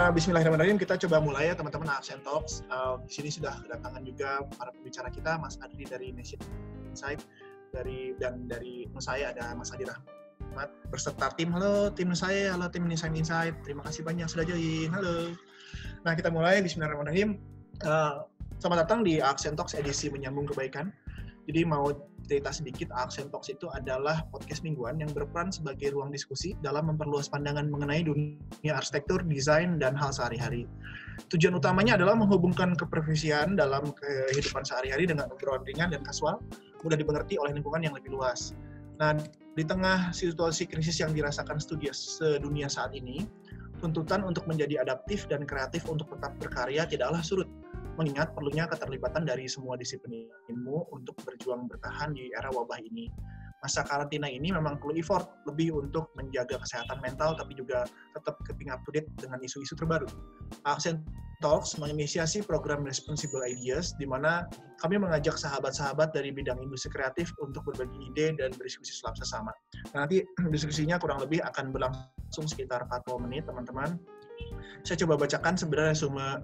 Bismillahirrahmanirrahim. Kita coba mulai ya teman-teman Accent Talks. Di sini sudah kedatangan juga para pembicara kita, Mas Adri dari Nation Insight, dari Nusaya ada Mas Adi Rahmat berserta tim. Halo tim Nusaya, halo tim Nation Insight. Terima kasih banyak sudah join. Halo. Nah kita mulai. Bismillahirrahmanirrahim. Selamat datang di Accent Talks edisi menyambung kebaikan. Jadi mau cerita sedikit, Accent Talks itu adalah podcast mingguan yang berperan sebagai ruang diskusi dalam memperluas pandangan mengenai dunia arsitektur, desain, dan hal sehari-hari. Tujuan utamanya adalah menghubungkan keprofesian dalam kehidupan sehari-hari dengan obrolan ringan dan kasual, mudah dimengerti oleh lingkungan yang lebih luas. Nah, di tengah situasi krisis yang dirasakan sedunia saat ini, tuntutan untuk menjadi adaptif dan kreatif untuk tetap berkarya tidaklah surut, mengingat perlunya keterlibatan dari semua disiplin ilmu untuk berjuang bertahan di era wabah ini. Masa karantina ini memang perlu effort lebih untuk menjaga kesehatan mental, tapi juga tetap keeping up to date dengan isu-isu terbaru. Accent Talks menginisiasi program Responsible Ideas, di mana kami mengajak sahabat-sahabat dari bidang industri kreatif untuk berbagi ide dan berdiskusi sesama. Nah, nanti diskusinya kurang lebih akan berlangsung sekitar 40 menit, teman-teman. Saya coba bacakan sebenarnya semua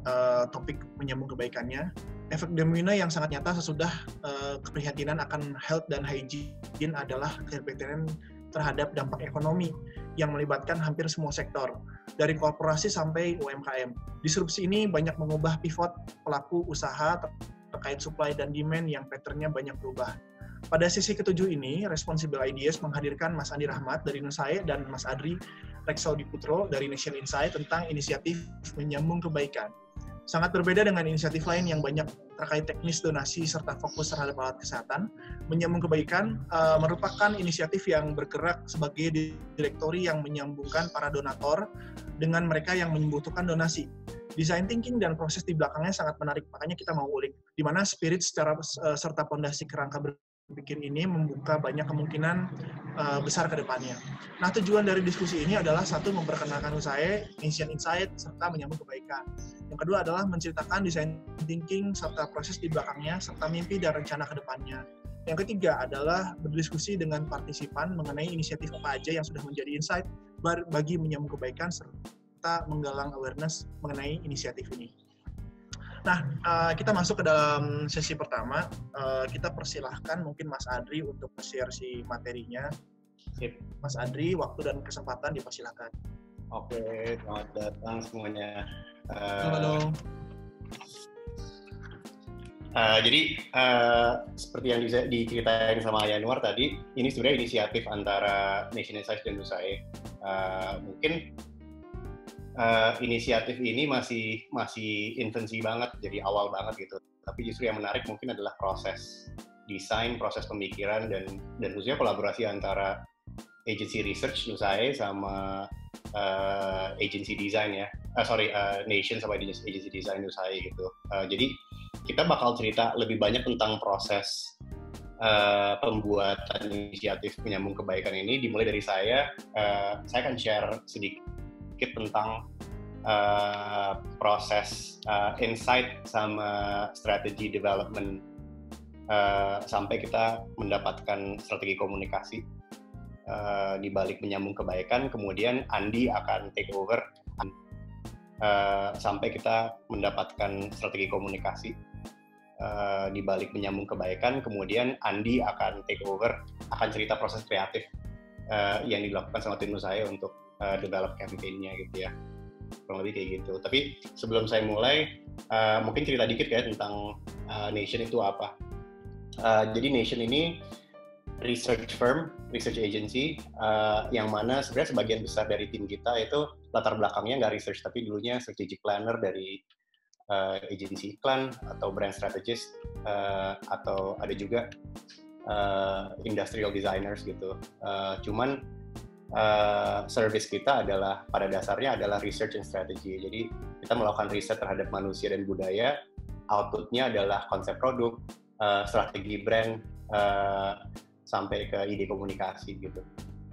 topik menyambung kebaikannya. Efek domino yang sangat nyata sesudah keprihatinan akan health dan hygiene adalah keprihatinan terhadap dampak ekonomi yang melibatkan hampir semua sektor, dari korporasi sampai UMKM. Disrupsi ini banyak mengubah pivot pelaku usaha terkait supply dan demand yang pattern-nya banyak berubah. Pada sesi ketujuh ini, Responsible Ideas menghadirkan Mas Adi Rahmat dari Nusaya dan Mas Adri Reksaudiputro dari Nation Insight tentang inisiatif menyambung kebaikan. Sangat berbeda dengan inisiatif lain yang banyak terkait teknis donasi serta fokus terhadap alat kesehatan. Menyambung kebaikan merupakan inisiatif yang bergerak sebagai direktori yang menyambungkan para donatur dengan mereka yang membutuhkan donasi. Design thinking dan proses di belakangnya sangat menarik, makanya kita mau ulik. Di mana spirit serta fondasi kerangka berpikir ini membuka banyak kemungkinan besar ke depannya. Nah, tujuan dari diskusi ini adalah satu, memperkenalkan saya, Nation Insight, serta menyambung kebaikan. Yang kedua adalah menceritakan design thinking serta proses di belakangnya, serta mimpi dan rencana ke depannya. Yang ketiga adalah berdiskusi dengan partisipan mengenai inisiatif apa aja yang sudah menjadi insight bagi menyambung kebaikan, serta menggalang awareness mengenai inisiatif ini. Nah, kita masuk ke dalam sesi pertama. Kita persilahkan mungkin Mas Adri untuk share si materinya. Sip. Mas Adri, waktu dan kesempatan dipersilahkan. Oke, selamat datang semuanya. Halo. Jadi, seperti yang diceritain sama Yanuar tadi, ini sebenarnya inisiatif antara Nation Insight dan Nusaya. Mungkin inisiatif ini masih infancy banget, jadi awal banget gitu. Tapi justru yang menarik mungkin adalah proses desain, proses pemikiran, dan khususnya kolaborasi antara agency research Nusaya sama agency design ya. Nation sama agency design Nusaya gitu. Jadi kita bakal cerita lebih banyak tentang proses pembuatan inisiatif menyambung kebaikan ini. Dimulai dari saya akan share sedikit tentang proses insight sama strategi development sampai kita mendapatkan strategi komunikasi di balik menyambung kebaikan. Kemudian Andi akan take over sampai kita mendapatkan strategi komunikasi di balik menyambung kebaikan. Kemudian Andi akan take over, akan cerita proses kreatif yang dilakukan sama tim saya untuk develop campaign-nya gitu ya, kurang lebih kayak gitu. Tapi sebelum saya mulai, mungkin cerita dikit ya tentang Nation itu apa. Jadi Nation ini research firm, research agency, yang mana sebenarnya sebagian besar dari tim kita itu latar belakangnya nggak research, tapi dulunya strategic planner dari agency iklan atau brand strategist, atau ada juga industrial designers gitu. Cuman service kita adalah pada dasarnya adalah research and strategy. Jadi kita melakukan riset terhadap manusia dan budaya, outputnya adalah konsep produk, strategi brand, sampai ke ide komunikasi gitu.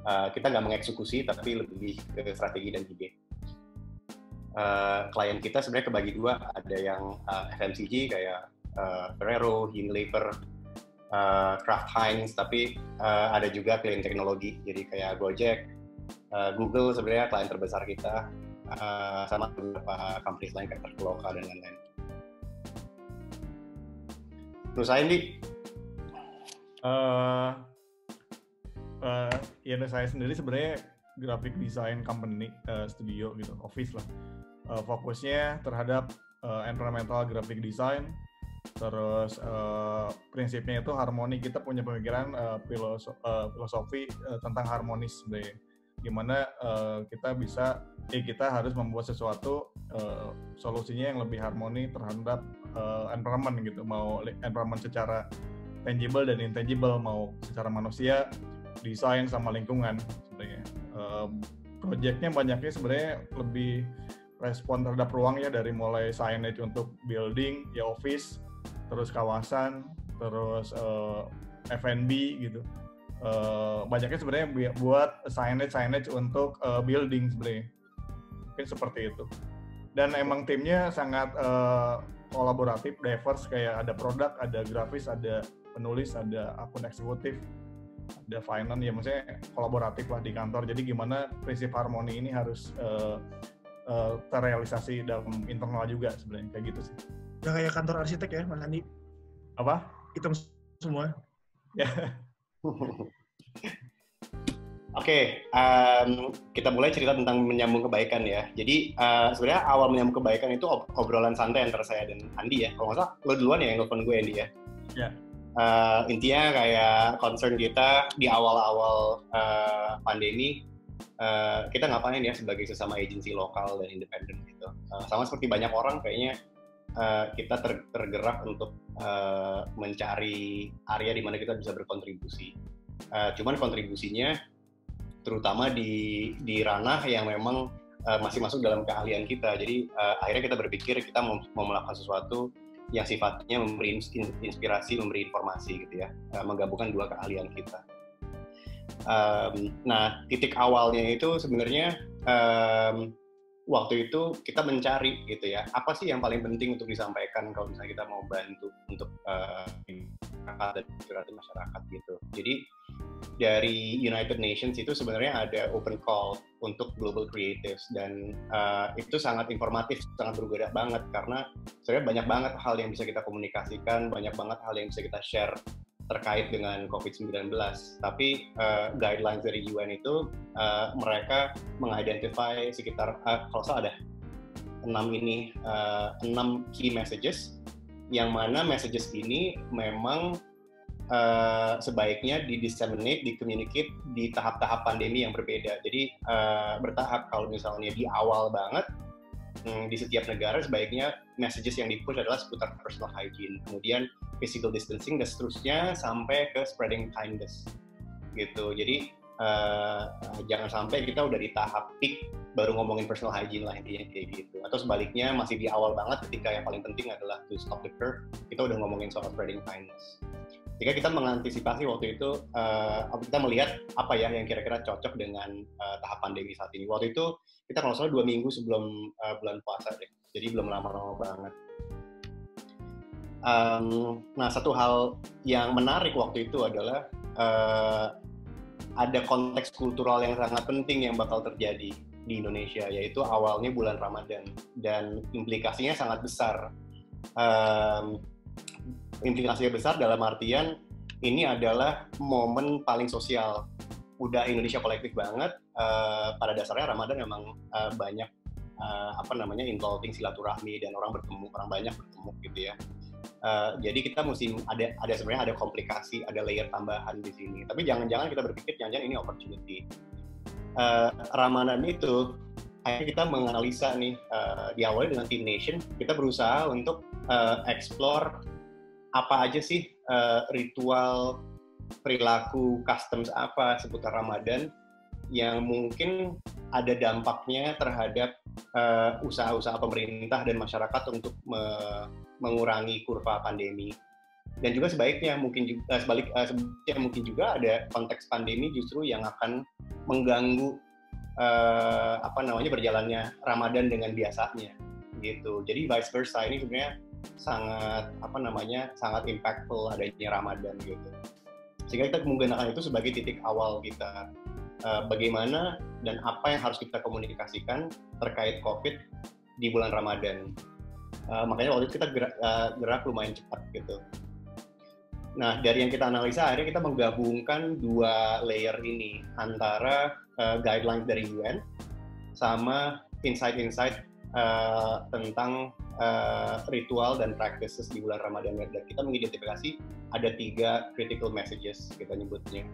Kita nggak mengeksekusi, tapi lebih ke strategi dan ide. Klien kita sebenarnya kebagi dua, ada yang FMCG kayak Ferrero, Unilever, Kraft Heinz, tapi ada juga klien teknologi, jadi kayak Gojek, Google sebenarnya klien terbesar kita, sama beberapa companies lain kayak Traveloka dan lain-lain. Terus saya nih, ya saya sendiri sebenarnya graphic design company, studio gitu, office lah. Fokusnya terhadap environmental graphic design, terus prinsipnya itu harmoni. Kita punya pemikiran filosofi tentang harmonis sebenarnya. Gimana kita harus membuat sesuatu solusinya yang lebih harmoni terhadap environment gitu, mau environment secara tangible dan intangible, mau secara manusia, desain sama lingkungan sebenarnya. Projectnya banyaknya sebenarnya lebih respon terhadap ruang ya, dari mulai signage untuk building ya, office, terus kawasan, terus F&B gitu. Banyaknya sebenarnya buat signage untuk building sebenarnya, mungkin seperti itu. Dan emang timnya sangat kolaboratif, diverse, kayak ada produk, ada grafis, ada penulis, ada akun eksekutif, ada finance, ya maksudnya kolaboratif lah di kantor. Jadi gimana prinsip harmoni ini harus terrealisasi dalam internal juga sebenarnya, kayak gitu sih. Udah kayak kantor arsitek ya, Mas Andi? Apa? Hitam semua. Ya. Oke, kita mulai cerita tentang menyambung kebaikan ya. Jadi sebenarnya awal menyambung kebaikan itu obrolan santai antara saya dan Andi ya. Kalau nggak salah, lo duluan ya yang nelfon gue, Andi ya. Ya. Intinya kayak concern kita di awal-awal pandemi, kita ngapain ya sebagai sesama agensi lokal dan independen gitu. Sama seperti banyak orang kayaknya kita tergerak untuk mencari area di mana kita bisa berkontribusi. Cuman kontribusinya terutama di ranah yang memang masih masuk dalam keahlian kita. Jadi akhirnya kita berpikir kita mau melakukan sesuatu yang sifatnya memberi inspirasi, memberi informasi gitu ya, menggabungkan dua keahlian kita. Nah, titik awalnya itu sebenarnya waktu itu kita mencari gitu ya, apa sih yang paling penting untuk disampaikan kalau misalnya kita mau bantu untuk masyarakat dan inspirasi masyarakat gitu. Jadi dari United Nations itu sebenarnya ada open call untuk global creatives, dan itu sangat informatif, sangat berguna banget karena sebenarnya banyak banget hal yang bisa kita komunikasikan, banyak banget hal yang bisa kita share terkait dengan COVID-19. Tapi guidelines dari UN itu mereka mengidentify sekitar kalau salah ada 6 key messages, yang mana messages ini memang sebaiknya di-disseminate, di-communicate di tahap-tahap pandemi yang berbeda. Jadi bertahap. Kalau misalnya di awal banget, di setiap negara sebaiknya messages yang di-push adalah seputar personal hygiene, kemudian physical distancing, dan seterusnya sampai ke spreading kindness gitu. Jadi jangan sampai kita udah di tahap peak baru ngomongin personal hygiene lah, intinya kayak gitu. Atau sebaliknya masih di awal banget ketika yang paling penting adalah to stop the curve, kita udah ngomongin soal spreading kindness. Jika kita mengantisipasi waktu itu, kita melihat apa ya yang kira-kira cocok dengan tahap pandemi saat ini. Waktu itu kita kalau salah 2 minggu sebelum bulan puasa deh, jadi belum lama-lama banget. Nah, satu hal yang menarik waktu itu adalah ada konteks kultural yang sangat penting yang bakal terjadi di Indonesia, yaitu awalnya bulan Ramadan, dan implikasinya sangat besar. Implikasinya besar dalam artian ini adalah momen paling sosial. Udah Indonesia kolektif banget. Pada dasarnya Ramadan memang banyak involving silaturahmi dan orang banyak bertemu gitu ya. Jadi kita mesti ada sebenarnya ada komplikasi, ada layer tambahan di sini. Tapi jangan-jangan kita berpikir jangan-jangan ini opportunity. Ramadan itu akhirnya kita menganalisa nih, diawali dengan Team Nation, kita berusaha untuk explore apa aja sih ritual, perilaku, customs apa seputar Ramadan yang mungkin ada dampaknya terhadap usaha-usaha pemerintah dan masyarakat untuk mengurangi kurva pandemi. Dan juga sebaliknya mungkin juga ada konteks pandemi justru yang akan mengganggu berjalannya Ramadan dengan biasanya gitu. Jadi vice versa, ini sebenarnya sangat impactful adanya Ramadan gitu. Sehingga kita menggunakan itu sebagai titik awal kita. bagaimana dan apa yang harus kita komunikasikan terkait COVID di bulan Ramadan. Makanya waktu itu kita gerak lumayan cepat gitu. Nah, dari yang kita analisa, akhirnya kita menggabungkan dua layer ini, antara guidelines dari UN sama insight-insight tentang ritual dan practices di bulan Ramadan. Dan kita mengidentifikasi ada 3 critical messages, kita nyebutnya.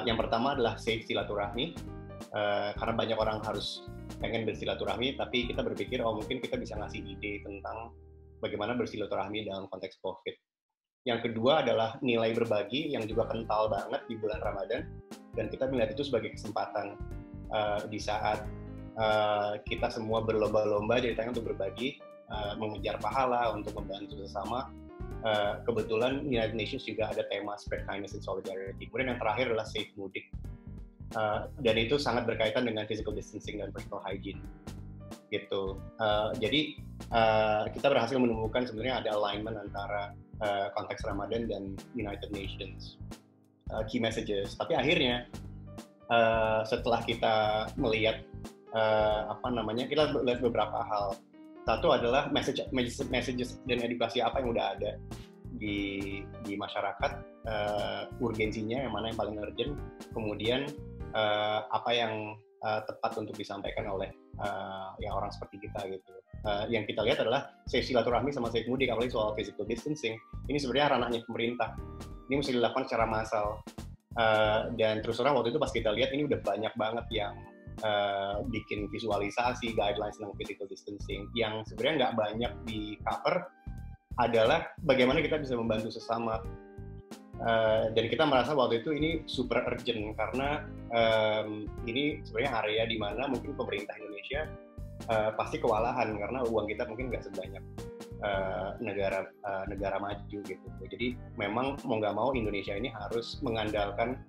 Yang pertama adalah safe silaturahmi, karena banyak orang harus pengen bersilaturahmi, tapi kita berpikir, mungkin kita bisa ngasih ide tentang bagaimana bersilaturahmi dalam konteks COVID. Yang kedua adalah nilai berbagi yang juga kental banget di bulan Ramadan, dan kita melihat itu sebagai kesempatan di saat kita semua berlomba-lomba ceritanya untuk berbagi, mengejar pahala, untuk membantu sesama. Kebetulan United Nations juga ada tema Spread Kindness and Solidarity. Kemudian yang terakhir adalah Safe Mudik. Dan itu sangat berkaitan dengan physical distancing dan personal hygiene. Gitu. Jadi kita berhasil menemukan sebenarnya ada alignment antara konteks Ramadan dan United Nations key messages. Tapi akhirnya setelah kita melihat kita lihat beberapa hal. Satu adalah messages dan edukasi apa yang udah ada di masyarakat, urgensinya yang mana yang paling urgent, kemudian apa yang tepat untuk disampaikan oleh orang seperti kita gitu. Yang kita lihat adalah safe silaturahmi sama safe mudik, apalagi soal physical distancing, ini sebenarnya ranahnya pemerintah. Ini mesti dilakukan secara massal. Dan terus terang waktu itu pas kita lihat ini udah banyak banget yang bikin visualisasi guidelines tentang physical distancing. Yang sebenarnya nggak banyak di cover adalah bagaimana kita bisa membantu sesama. Dan kita merasa waktu itu ini super urgent karena ini sebenarnya area di mana mungkin pemerintah Indonesia pasti kewalahan karena uang kita mungkin nggak sebanyak negara maju gitu. Jadi memang mau nggak mau Indonesia ini harus mengandalkan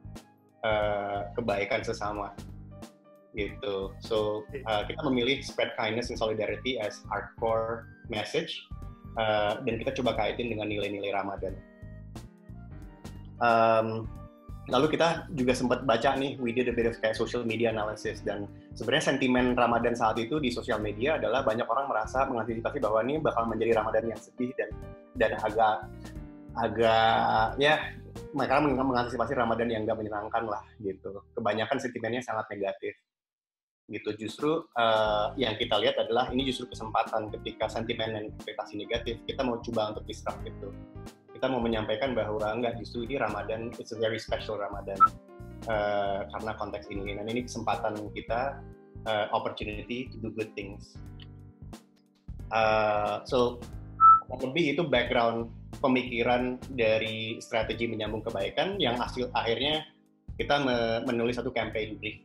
kebaikan sesama gitu. So kita memilih spread kindness and solidarity as our core message, dan kita coba kaitin dengan nilai-nilai Ramadan. Lalu kita juga sempat baca nih, we did a bit of kayak social media analysis, dan sebenarnya sentimen Ramadan saat itu di sosial media adalah banyak orang merasa mengantisipasi bahwa ini bakal menjadi Ramadan yang sedih dan agak ya mereka mengantisipasi Ramadan yang nggak menyenangkan lah gitu. Kebanyakan sentimennya sangat negatif gitu. Justru yang kita lihat adalah ini justru kesempatan ketika sentimen dan ekspektasi negatif, kita mau coba untuk disrupt itu. Kita mau menyampaikan bahwa enggak, justru ini Ramadan, it's a very special Ramadan karena konteks ini. Dan ini kesempatan kita, opportunity to do good things. So lebih itu background pemikiran dari strategi menyambung kebaikan yang akhirnya kita menulis satu campaign brief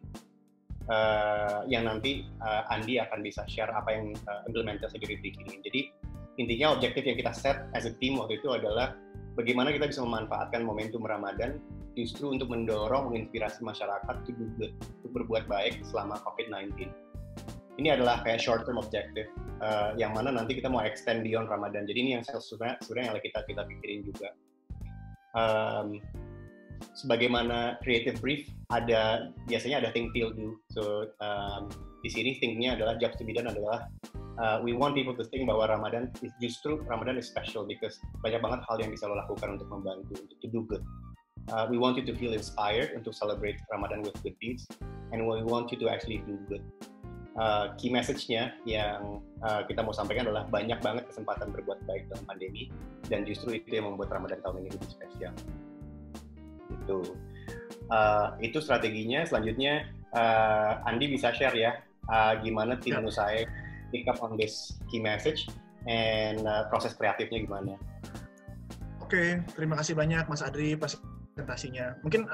yang nanti Andi akan bisa share apa yang implementasi dari brief ini. Jadi intinya objektif yang kita set as a team waktu itu adalah bagaimana kita bisa memanfaatkan momentum Ramadan justru untuk mendorong, menginspirasi masyarakat untuk berbuat baik selama COVID-19. Ini adalah kayak short term objective yang mana nanti kita mau extend beyond Ramadan. Jadi ini yang sebenarnya yang kita pikirin juga. Sebagaimana creative brief biasanya ada think feel do. So di sini thinknya adalah jobs to be done adalah we want people to think bahwa Ramadan is special because banyak banget hal yang bisa lo lakukan untuk membantu, untuk to do good. We want you to feel inspired untuk celebrate Ramadan with good deeds, and we want you to actually do good. Key message-nya yang kita mau sampaikan adalah banyak banget kesempatan berbuat baik dalam pandemi, dan justru itu yang membuat Ramadan tahun ini lebih spesial. Itu strateginya. Selanjutnya Andi bisa share ya gimana tim saya pick up on this key message and proses kreatifnya gimana. Oke, terima kasih banyak Mas Adri presentasinya. Mungkin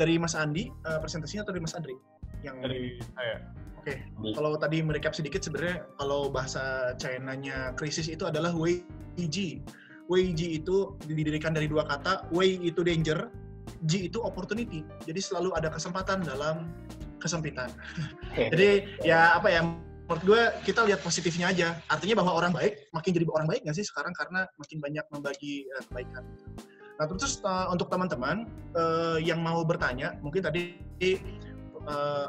dari Mas Andi presentasinya atau dari Mas Adri? Dari saya. Oke, kalau tadi merecap sedikit, sebenarnya kalau bahasa China-nya krisis itu adalah Wei Ji. Wei Ji itu didirikan dari dua kata, Wei itu danger, Ji itu opportunity. Jadi selalu ada kesempatan dalam kesempitan. Jadi ya apa ya, menurut gue kita lihat positifnya aja. Artinya bahwa orang baik makin jadi orang baik nggak sih sekarang karena makin banyak membagi kebaikan. Nah terus untuk teman-teman yang mau bertanya, mungkin tadi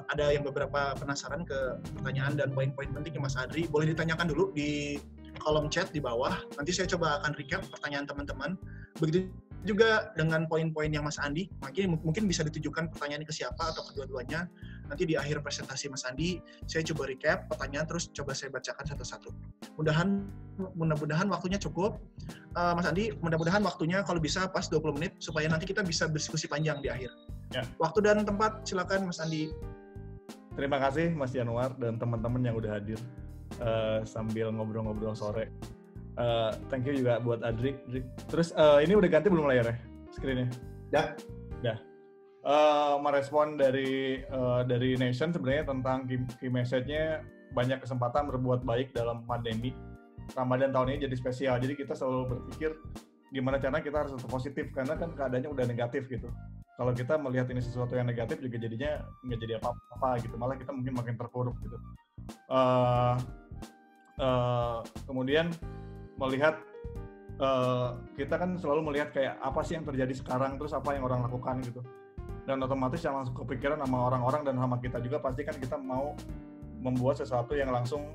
ada yang beberapa penasaran ke pertanyaan dan poin-poin penting Mas Adri, boleh ditanyakan dulu di kolom chat di bawah. Nanti saya coba akan recap pertanyaan teman-teman. Begitu juga dengan poin-poin yang Mas Andi, mungkin bisa ditujukan pertanyaan ke siapa atau kedua-duanya. Nanti di akhir presentasi Mas Andi, saya coba recap pertanyaan terus coba saya bacakan satu-satu. Mudah-mudahan waktunya cukup. Mas Andi, mudah-mudahan waktunya kalau bisa pas 20 menit supaya nanti kita bisa berdiskusi panjang di akhir. Ya. Waktu dan tempat silakan Mas Andi. Terima kasih Mas Januar dan teman-teman yang udah hadir sambil ngobrol-ngobrol sore. Thank you juga buat Adri. Terus ini udah ganti belum layarnya? Screen-nya? Dah. Merespon dari Nation sebenarnya tentang key message-nya, banyak kesempatan berbuat baik dalam pandemi. Ramadan tahun ini jadi spesial. Jadi kita selalu berpikir gimana caranya kita harus tetap positif karena kan keadaannya udah negatif gitu. Kalau kita melihat ini sesuatu yang negatif juga jadinya nggak jadi apa-apa gitu. Malah kita mungkin makin terpuruk gitu. Kemudian melihat kita kan selalu melihat kayak apa sih yang terjadi sekarang, terus apa yang orang lakukan gitu, dan otomatis yang langsung kepikiran sama orang-orang dan sama kita juga pasti kan kita mau membuat sesuatu yang langsung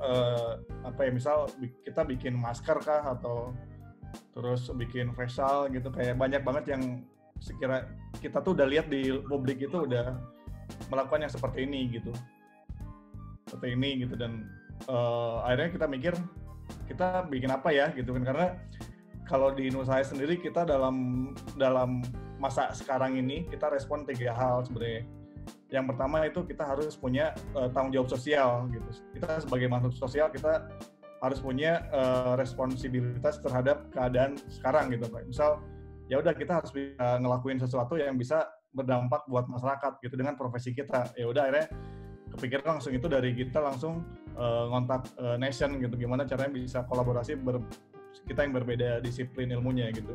misal kita bikin masker kah atau terus bikin facial gitu, kayak banyak banget yang sekira kita tuh udah lihat di publik itu udah melakukan yang seperti ini gitu dan akhirnya kita mikir kita bikin apa ya gitu kan, karena kalau di Nusaya sendiri kita dalam masa sekarang ini kita respon 3 hal sebenarnya. Yang pertama itu kita harus punya tanggung jawab sosial gitu. Kita sebagai makhluk sosial kita harus punya responsibilitas terhadap keadaan sekarang gitu Pak. Misal ya udah kita harus ngelakuin sesuatu yang bisa berdampak buat masyarakat gitu dengan profesi kita. Ya udah akhirnya kepikiran langsung itu dari kita langsung ngontak Nation gitu, gimana caranya bisa kolaborasi kita yang berbeda disiplin ilmunya gitu.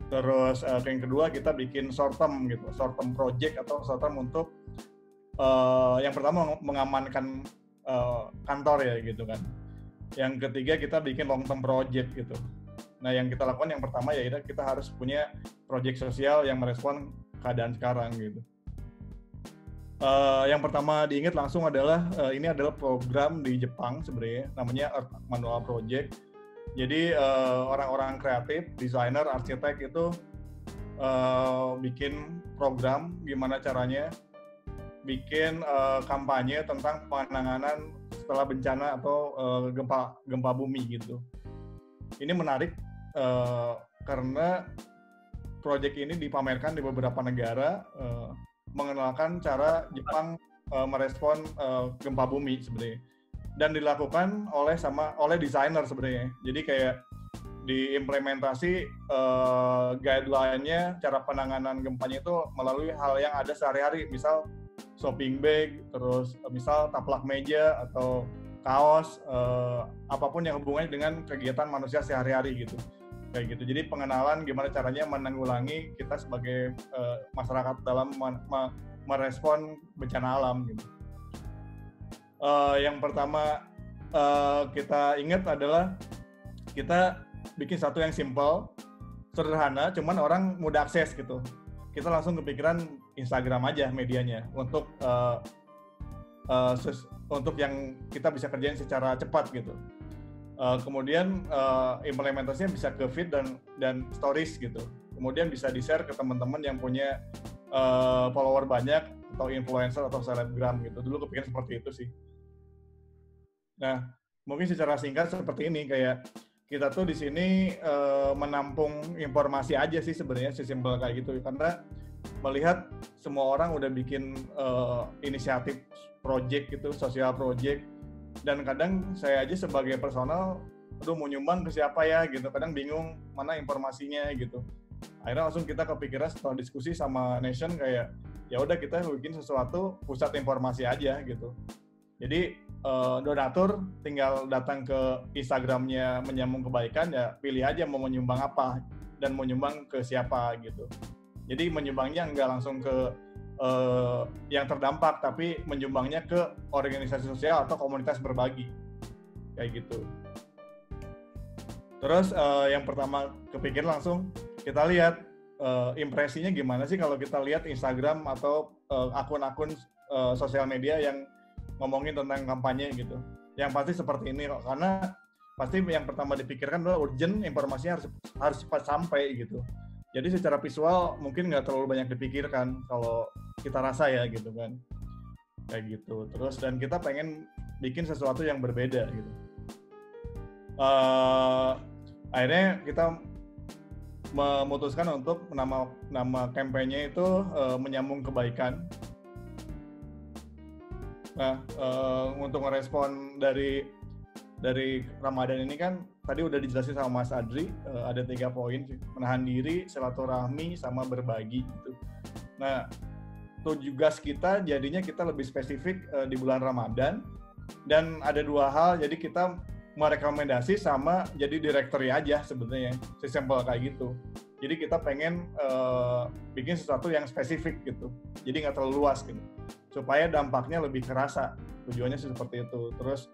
Terus yang kedua kita bikin short term gitu, short term project atau short term untuk yang pertama mengamankan kantor ya gitu kan. Yang ketiga kita bikin long term project gitu. Nah yang kita lakukan yang pertama ya kita harus punya project sosial yang merespon keadaan sekarang gitu. Yang pertama diingat langsung adalah ini adalah program di Jepang sebenarnya, namanya Earth Manual Project. Jadi orang-orang kreatif, desainer, arsitek itu bikin program gimana caranya bikin kampanye tentang penanganan setelah bencana atau gempa bumi gitu. Ini menarik karena proyek ini dipamerkan di beberapa negara, mengenalkan cara Jepang merespon gempa bumi sebenarnya, dan dilakukan oleh desainer sebenarnya. Jadi kayak diimplementasi guideline-nya cara penanganan gempanya itu melalui hal yang ada sehari-hari, misal shopping bag, terus misal taplak meja atau kaos, apapun yang hubungannya dengan kegiatan manusia sehari-hari gitu. Kayak gitu. Jadi pengenalan gimana caranya menanggulangi kita sebagai masyarakat dalam merespon bencana alam gitu. Yang pertama kita ingat adalah kita bikin satu yang simple, sederhana, cuman orang mudah akses gitu. Kita langsung kepikiran Instagram aja medianya untuk yang kita bisa kerjain secara cepat gitu. Kemudian implementasinya bisa ke feed dan stories gitu. Kemudian bisa di-share ke teman-teman yang punya follower banyak atau influencer atau selebgram gitu. Dulu kepikiran seperti itu sih. Nah, mungkin secara singkat seperti ini, kayak kita tuh di sini menampung informasi aja sih sebenarnya, sesimpel kayak gitu. Karena melihat semua orang udah bikin inisiatif project gitu, sosial project. Dan kadang saya aja sebagai personal, aduh mau nyumbang ke siapa ya gitu, kadang bingung mana informasinya gitu. Akhirnya langsung kita kepikiran setelah diskusi sama Nation kayak ya udah kita bikin sesuatu pusat informasi aja gitu. Jadi donatur tinggal datang ke Instagramnya Menyambung Kebaikan, ya pilih aja mau menyumbang apa dan mau nyumbang ke siapa gitu. Jadi menyumbangnya nggak langsung ke yang terdampak, tapi menyumbangnya ke organisasi sosial atau komunitas berbagi kayak gitu. Terus yang pertama kepikir langsung kita lihat impresinya gimana sih kalau kita lihat Instagram atau akun-akun sosial media yang ngomongin tentang kampanye gitu. Yang pasti seperti ini kok, karena pasti yang pertama dipikirkan adalah urgent, informasinya harus cepat sampai gitu. Jadi secara visual mungkin nggak terlalu banyak dipikirkan kalau kita rasa ya gitu kan. Kayak gitu. Terus dan kita pengen bikin sesuatu yang berbeda gitu. Akhirnya kita memutuskan untuk nama kampanye itu menyambung kebaikan. Nah, untuk merespon dari Ramadan ini kan tadi udah dijelasin sama Mas Adri, ada 3 poin sih. Menahan diri, silaturahmi, sama berbagi gitu. Nah, tugas kita jadinya kita lebih spesifik di bulan Ramadan, dan ada 2 hal, jadi kita merekomendasi sama jadi directory aja sebenarnya, sesimpel kayak gitu. Jadi kita pengen bikin sesuatu yang spesifik gitu, jadi nggak terlalu luas gitu, supaya dampaknya lebih kerasa. Tujuannya sih seperti itu. Terus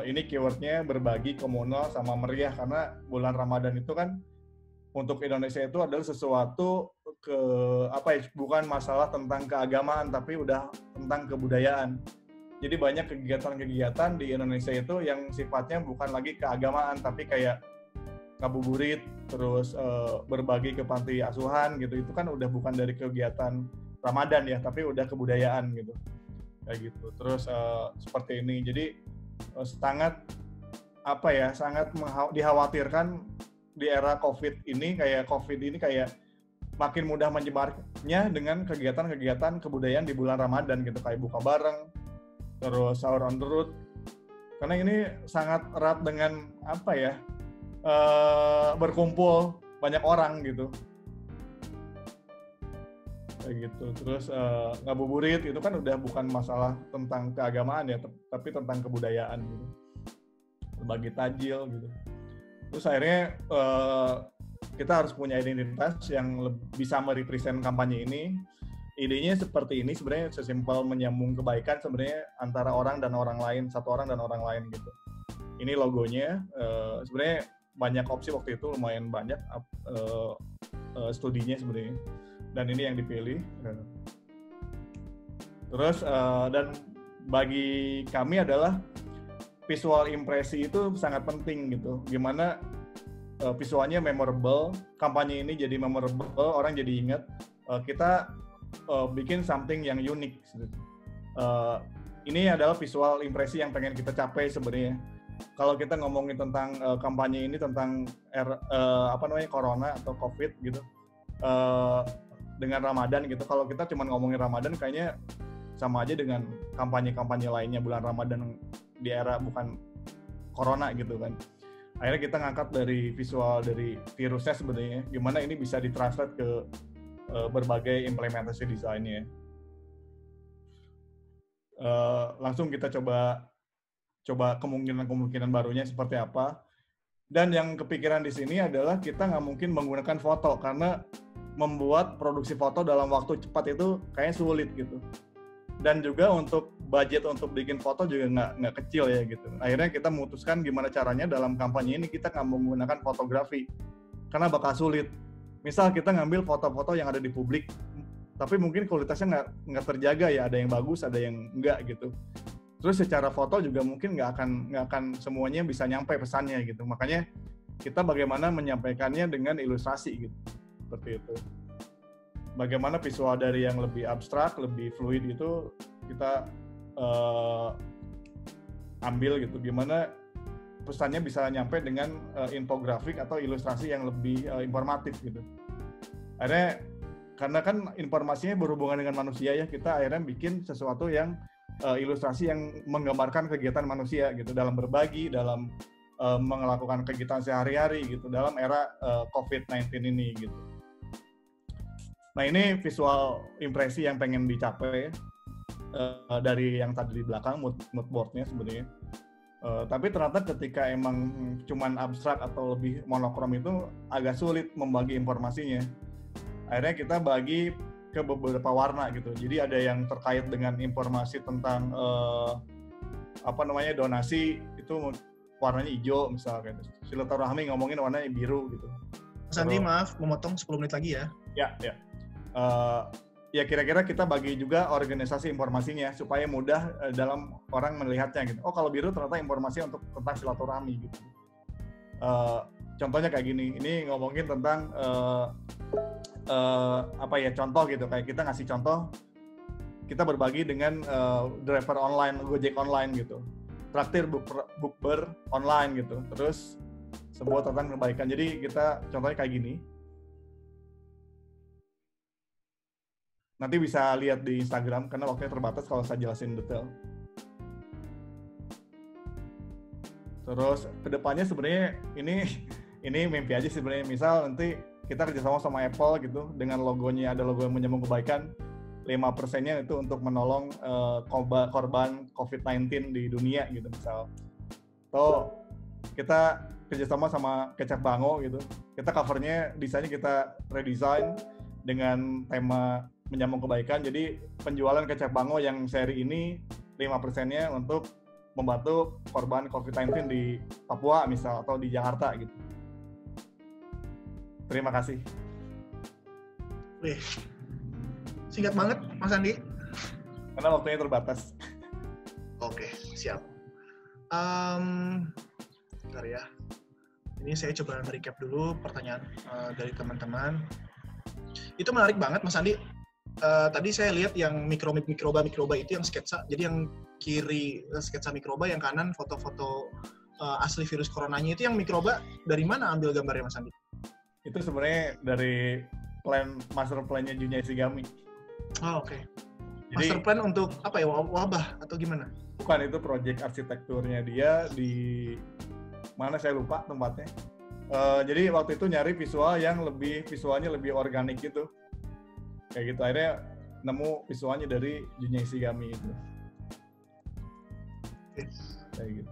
ini keywordnya berbagi, komunal, sama meriah, karena bulan Ramadan itu kan untuk Indonesia itu adalah sesuatu bukan masalah tentang keagamaan, tapi udah tentang kebudayaan. Jadi banyak kegiatan-kegiatan di Indonesia itu yang sifatnya bukan lagi keagamaan, tapi kayak ngabuburit, terus berbagi ke panti asuhan gitu. Itu kan udah bukan dari kegiatan Ramadan ya, tapi udah kebudayaan gitu. Kayak gitu. Terus seperti ini. Jadi sangat dikhawatirkan di era COVID ini kayak makin mudah menyebarnya dengan kegiatan-kegiatan kebudayaan di bulan Ramadan gitu, kayak buka bareng, terus sahur on the road, karena ini sangat erat dengan berkumpul banyak orang gitu, kayak gitu. Terus ngabuburit itu kan udah bukan masalah tentang keagamaan ya, tapi tentang kebudayaan gitu, berbagi tajil gitu. Terus akhirnya kita harus punya identitas yang bisa merepresent kampanye ini. Idenya seperti ini, sebenarnya sesimpel menyambung kebaikan sebenarnya antara orang dan orang lain, satu orang dan orang lain gitu. Ini logonya, sebenarnya banyak opsi waktu itu, lumayan banyak studinya sebenarnya, dan ini yang dipilih. Terus dan bagi kami adalah visual impresi itu sangat penting gitu. Gimana visualnya memorable, kampanye ini jadi memorable, orang jadi ingat. Kita bikin something yang unik. Ini adalah visual impresi yang pengen kita capai sebenarnya. Kalau kita ngomongin tentang kampanye ini tentang corona atau COVID gitu, dengan Ramadan gitu. Kalau kita cuma ngomongin Ramadan, kayaknya sama aja dengan kampanye-kampanye lainnya bulan Ramadan di era bukan corona gitu kan. Akhirnya kita ngangkat dari visual dari virusnya sebenarnya, gimana ini bisa ditranslate ke berbagai implementasi desainnya. Langsung kita coba kemungkinan barunya seperti apa. Dan yang kepikiran di sini adalah kita nggak mungkin menggunakan foto, karena membuat produksi foto dalam waktu cepat itu kayaknya sulit gitu. Dan juga untuk budget untuk bikin foto juga nggak kecil ya gitu. Akhirnya kita memutuskan gimana caranya dalam kampanye ini kita nggak menggunakan fotografi, karena bakal sulit. Misal kita ngambil foto-foto yang ada di publik, tapi mungkin kualitasnya nggak terjaga ya, ada yang bagus, ada yang enggak gitu. Terus secara foto juga mungkin nggak akan semuanya bisa nyampe pesannya gitu. Makanya kita bagaimana menyampaikannya dengan ilustrasi gitu, seperti itu. Bagaimana visual dari yang lebih abstrak, lebih fluid itu kita ambil gitu. Gimana pesannya bisa nyampe dengan infografik atau ilustrasi yang lebih informatif gitu. Akhirnya karena kan informasinya berhubungan dengan manusia ya, kita akhirnya bikin sesuatu yang ilustrasi yang menggambarkan kegiatan manusia gitu, dalam berbagi, dalam melakukan kegiatan sehari-hari gitu dalam era COVID-19 ini gitu. Nah, ini visual impresi yang pengen dicapai dari yang tadi di belakang mood board-nya sebenarnya. Tapi ternyata ketika emang cuman abstrak atau lebih monokrom itu agak sulit membagi informasinya. Akhirnya kita bagi ke beberapa warna gitu. Jadi ada yang terkait dengan informasi tentang donasi, itu warnanya hijau misalnya. Silaturahmi ngomongin warnanya biru gitu. Mas Andi, maaf memotong 10 menit lagi ya. Ya. Ya kira-kira kita bagi juga organisasi informasinya supaya mudah dalam orang melihatnya gitu. Oh, kalau biru ternyata informasi untuk tentang silaturahmi gitu. Contohnya kayak gini. Ini ngomongin tentang contoh gitu. Kayak kita ngasih contoh, kita berbagi dengan driver online, Gojek online gitu. Traktir bukber online gitu. Terus sebuah tentang kebaikan. Jadi kita contohnya kayak gini. Nanti bisa lihat di Instagram karena waktunya terbatas kalau saya jelasin detail. Terus kedepannya sebenarnya ini mimpi aja sebenarnya. Misal nanti kita kerjasama sama Apple gitu dengan logonya, ada logo yang menyambung kebaikan, 5%-nya itu untuk menolong korban COVID-19 di dunia gitu misal. Atau kita kerjasama sama Kecap Bango gitu. Kita covernya desainnya kita redesign dengan tema menyambung kebaikan. Jadi penjualan Kecap Bango yang seri ini 5%-nya untuk membantu korban COVID-19 di Papua misal atau di Jakarta gitu. Terima kasih. Wih, singkat banget Mas Andi. Karena waktunya terbatas. Oke, siap. Bentar ya. Ini saya coba recap dulu pertanyaan dari teman-teman. Itu menarik banget Mas Andi. Tadi saya lihat yang mikroba itu yang sketsa. Jadi yang kiri sketsa mikroba, yang kanan foto-foto asli virus coronanya. Itu yang mikroba dari mana ambil gambarnya Mas Andi? Itu sebenarnya dari master plan-nya Junya Ishigami. Oh, oke. Master plan untuk apa ya? Wabah atau gimana? Bukan, itu proyek arsitekturnya dia di mana saya lupa tempatnya. Jadi waktu itu nyari visualnya lebih organik gitu. Kayak gitu, akhirnya nemu visualnya dari Junya Ishigami itu. Oke. Kayak gitu.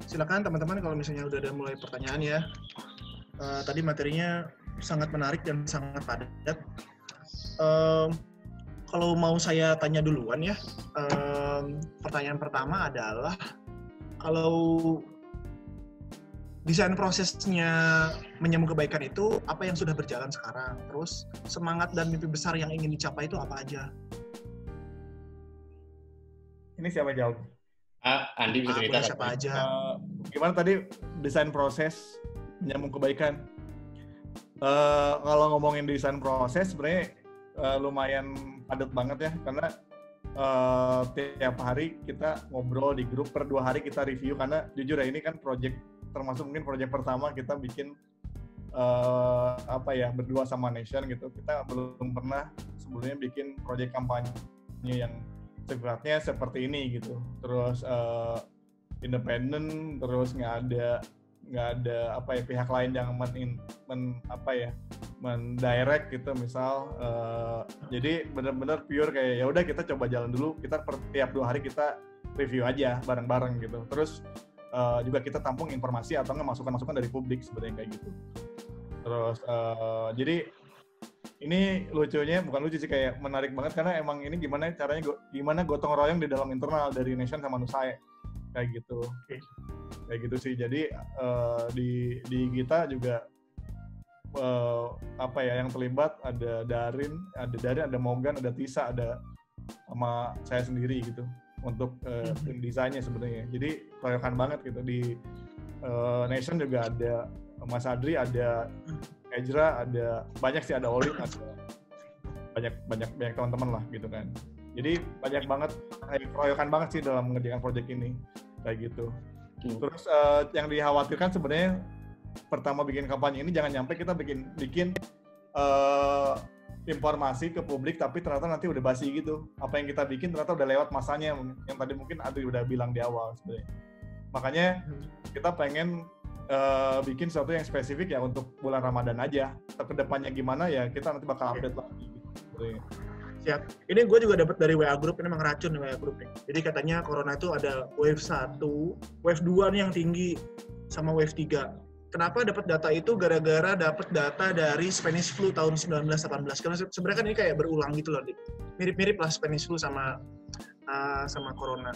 Silakan teman-teman kalau misalnya udah ada mulai pertanyaan ya. Tadi materinya sangat menarik dan sangat padat. Kalau mau saya tanya duluan ya, pertanyaan pertama adalah kalau desain prosesnya menyambung kebaikan itu apa yang sudah berjalan sekarang? Terus semangat dan mimpi besar yang ingin dicapai itu apa aja? Ini siapa jawab? Andi bisa cerita. Siapa aja? Gimana tadi desain proses menyambung kebaikan? Kalau ngomongin desain proses sebenarnya lumayan padat banget ya, karena tiap hari kita ngobrol di grup, per 2 hari kita review, karena jujur ya ini kan termasuk mungkin project pertama kita bikin berdua sama Nation gitu. Kita belum pernah sebelumnya bikin project kampanye yang sifatnya seperti ini gitu. Terus independen, terus nggak ada pihak lain yang mendirect gitu misal. Jadi benar-benar pure kayak ya udah kita coba jalan dulu, kita tiap 2 hari kita review aja bareng-bareng gitu. Terus juga kita tampung informasi atau nggak masukan-masukan dari publik sebenarnya kayak gitu. Terus jadi ini bukan lucu sih, kayak menarik banget karena emang ini gimana gotong royong di dalam internal dari Nation sama Nusai kayak gitu. Kayak gitu sih. Jadi di kita juga yang terlibat ada Darin, ada Morgan, ada Tisa, ada sama saya sendiri gitu untuk tim desainnya sebenarnya. Jadi royokan banget gitu. Di Nation juga ada Mas Adri, ada Ezra, ada banyak sih, ada Olin, ada banyak teman-teman lah gitu kan. Jadi banyak banget, royokan banget sih dalam mengerjakan proyek ini kayak gitu. Terus yang dikhawatirkan sebenarnya pertama bikin kampanye ini jangan nyampe kita bikin informasi ke publik tapi ternyata nanti udah basi gitu. Apa yang kita bikin ternyata udah lewat masanya yang tadi mungkin Adri udah bilang di awal sebenarnya. Makanya kita pengen bikin sesuatu yang spesifik ya untuk bulan Ramadan aja. Kedepannya gimana ya kita nanti bakal update lagi gitu. Siap. Ini gue juga dapat dari WA Group, ini memang racun nih WA Group nih. Jadi katanya corona itu ada wave 1, wave 2 nih yang tinggi, sama wave 3. Kenapa dapat data itu? Gara-gara dapat data dari Spanish flu tahun 1918. Karena sebenarnya kan ini kayak berulang gitu loh. Mirip-mirip lah Spanish flu sama corona.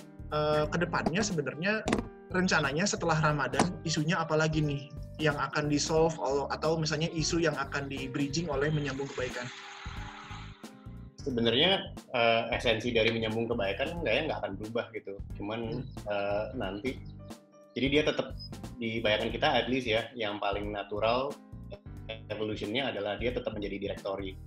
Kedepannya sebenarnya rencananya setelah Ramadan isunya apa lagi nih? yang akan di-solve atau misalnya isu yang akan di-bridging oleh menyambung kebaikan? Sebenarnya esensi dari menyambung kebaikan nggak akan berubah gitu. Cuman nanti, jadi dia tetap di bayangan kita at least ya, yang paling natural evolution-nya adalah dia tetap menjadi direktori.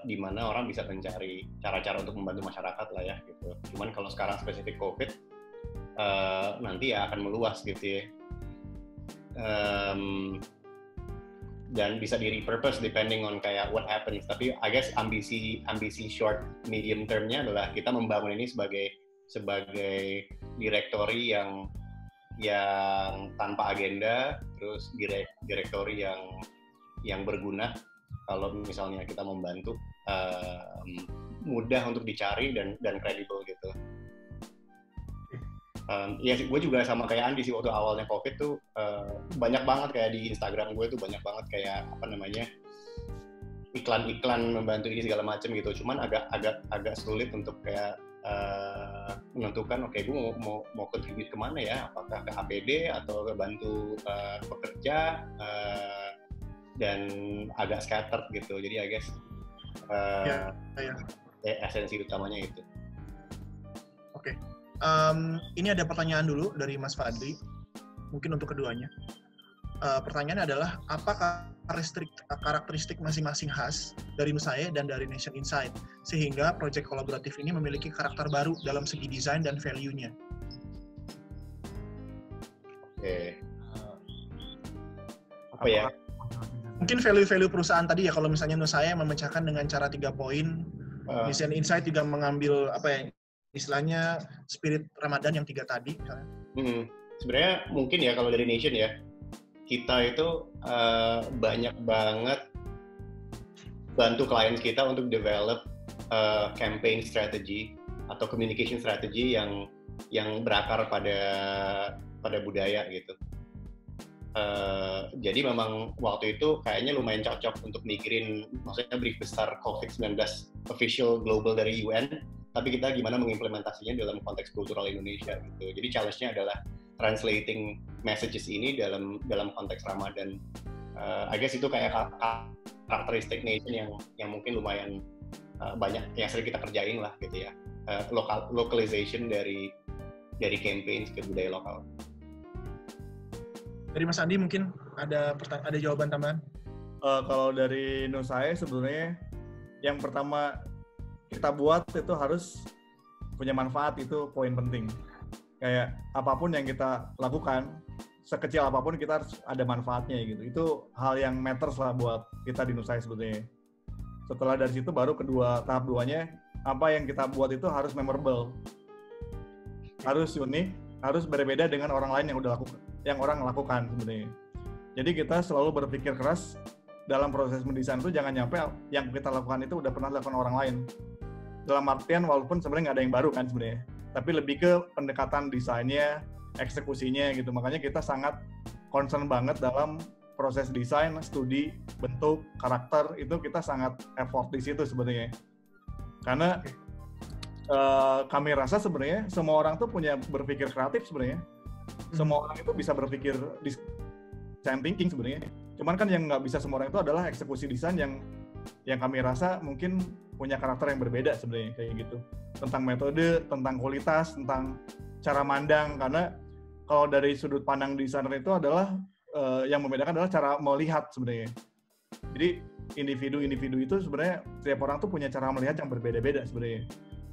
Di mana orang bisa mencari cara-cara untuk membantu masyarakat lah ya gitu. Cuman kalau sekarang spesifik COVID, nanti ya akan meluas gitu ya. Dan bisa di-repurpose depending on kayak what happens. Tapi I guess ambisi short medium term-nya adalah kita membangun ini sebagai direktori yang tanpa agenda, terus direktori yang berguna. Kalau misalnya kita membantu, mudah untuk dicari dan kredibel gitu. Ya gue juga sama kayak Andi sih, waktu awalnya COVID tuh banyak banget kayak di Instagram gue tuh banyak banget kayak iklan-iklan membantu ini segala macam gitu. Cuman agak sulit untuk kayak menentukan oke, gue mau contribute kemana ya, apakah ke APD atau ke bantu pekerja, dan agak scattered gitu. Jadi I guess esensi utamanya itu. Oke. Ini ada pertanyaan dulu dari Mas Fadli, mungkin untuk keduanya. Pertanyaannya adalah, apa karakteristik masing-masing khas dari Nusaye dan dari Nation Insight, sehingga proyek kolaboratif ini memiliki karakter baru dalam segi desain dan value-nya? Oke. Apa ya? Mungkin value-value perusahaan tadi ya, kalau misalnya Nusaye memecahkan dengan cara 3 poin, Nation Insight juga mengambil istilahnya spirit Ramadan yang 3 tadi. Sebenarnya mungkin ya kalau dari Nation ya, kita itu banyak banget bantu klien kita untuk develop campaign strategy atau communication strategy yang berakar pada budaya gitu. Jadi memang waktu itu kayaknya lumayan cocok untuk mikirin, maksudnya brief besar COVID-19 official global dari UN, tapi kita gimana mengimplementasinya dalam konteks kultural Indonesia gitu. Jadi challenge-nya adalah translating messages ini dalam konteks Ramadan. I guess itu kayak karakteristik Nation yang mungkin lumayan banyak yang sering kita kerjain lah gitu ya. Localization dari campaigns ke budaya lokal. Dari Mas Andi mungkin ada jawaban tambahan? Kalau dari Nusaye sebenarnya yang pertama kita buat itu harus punya manfaat, itu poin penting. Kayak apapun yang kita lakukan, sekecil apapun kita harus ada manfaatnya gitu. Itu hal yang matters lah buat kita di Nusaye sebetulnya. Setelah dari situ baru tahap 2-nya, apa yang kita buat itu harus memorable. Harus unik, harus berbeda dengan orang lain yang orang lakukan sebenarnya. Jadi kita selalu berpikir keras dalam proses mendesain itu, jangan nyampe yang kita lakukan itu udah pernah dilakukan orang lain. Dalam artian walaupun sebenarnya nggak ada yang baru kan sebenarnya, tapi lebih ke pendekatan desainnya, eksekusinya gitu. Makanya kita sangat concern banget dalam proses desain, studi, bentuk, karakter, itu kita sangat effort di situ sebenarnya. Karena kami rasa sebenarnya semua orang tuh punya berpikir kreatif sebenarnya. Semua orang itu bisa berpikir design thinking sebenarnya. Cuman kan yang nggak bisa semua orang itu adalah eksekusi desain yang kami rasa mungkin punya karakter yang berbeda sebenarnya kayak gitu. Tentang metode, tentang kualitas, tentang cara mandang. Karena kalau dari sudut pandang desainer itu adalah yang membedakan adalah cara melihat sebenarnya. Jadi individu-individu itu sebenarnya setiap orang tuh punya cara melihat yang berbeda-beda sebenarnya.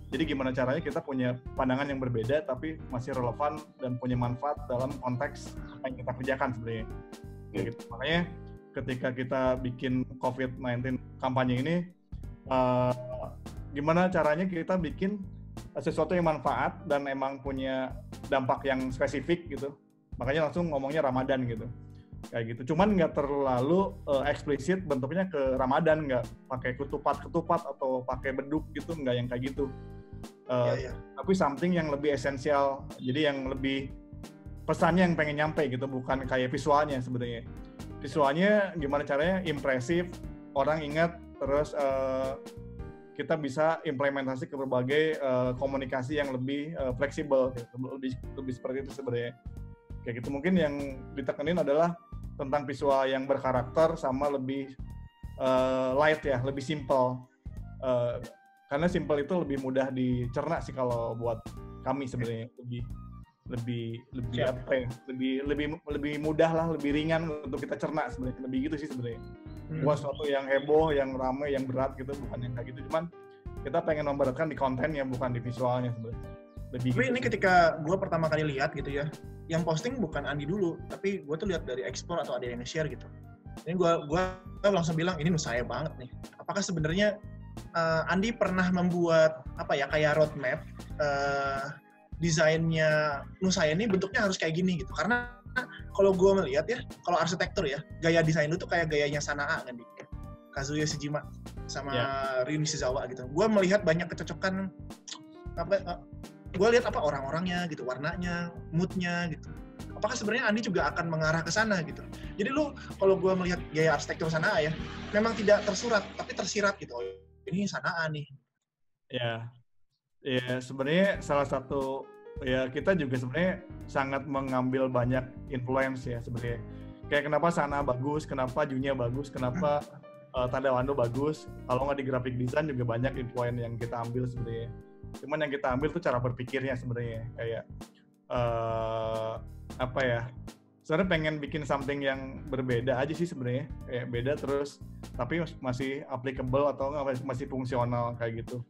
Jadi gimana caranya kita punya pandangan yang berbeda tapi masih relevan dan punya manfaat dalam konteks apa yang kita kerjakan sebenarnya. Gitu. Makanya ketika kita bikin COVID-19 kampanye ini, gimana caranya kita bikin sesuatu yang manfaat dan emang punya dampak yang spesifik gitu. Makanya langsung ngomongnya Ramadan gitu. Kayak gitu. Cuman nggak terlalu eksplisit bentuknya ke Ramadan, nggak pakai ketupat atau pakai beduk gitu, nggak yang kayak gitu. Tapi something yang lebih esensial, jadi yang lebih pesannya yang pengen nyampe gitu, bukan kayak visualnya sebenarnya. Visualnya gimana caranya impresif, orang ingat, terus kita bisa implementasi ke berbagai komunikasi yang lebih fleksibel, gitu. lebih seperti itu sebenarnya. Kayak gitu. Mungkin yang ditekenin adalah tentang visual yang berkarakter sama lebih light ya, lebih simple. Karena simple itu lebih mudah dicerna sih kalau buat kami sebenarnya, lebih apa ya, lebih mudah lah, lebih ringan untuk kita cerna sebenarnya, lebih gitu sih sebenarnya. Bukan sesuatu yang heboh, yang ramai, yang berat gitu, bukan yang kayak gitu. Cuman kita pengen memberatkan di kontennya, bukan di visualnya sebenarnya. Lebih tapi gitu ini sih. ketika gue pertama kali lihat gitu ya, yang posting bukan Andi dulu, tapi gue tuh lihat dari explore atau ada yang nge-share gitu. Ini gue langsung bilang ini Nusaya banget nih. Apakah sebenarnya Andi pernah membuat apa ya, kayak roadmap desainnya Nusaya ini bentuknya harus kayak gini gitu? Karena kalau gue melihat ya, kalau arsitektur ya, gaya desain lu tuh kayak gayanya Sanaa kan, Kazuya Shijima sama Ryu Nishizawa gitu. Gue melihat banyak kecocokan, gue lihat apa orang-orangnya gitu, warnanya, moodnya gitu. Apakah sebenarnya Andi juga akan mengarah ke sana gitu? Jadi lu kalau gue melihat gaya arsitektur Sanaa ya, memang tidak tersurat tapi tersirat gitu. Oh, ini Sanaa nih. Ya sebenarnya salah satu ya, kita juga sebenarnya sangat mengambil banyak influence ya sebenarnya. Kayak kenapa Sanaa bagus, kenapa Junya bagus, kenapa Tadawando bagus. Kalau nggak di graphic design juga banyak influence yang kita ambil sebenarnya. Cuman yang kita ambil tuh cara berpikirnya sebenarnya, kayak apa ya, sebenarnya pengen bikin something yang berbeda aja sih sebenarnya, kayak beda terus tapi masih applicable atau masih fungsional kayak gitu.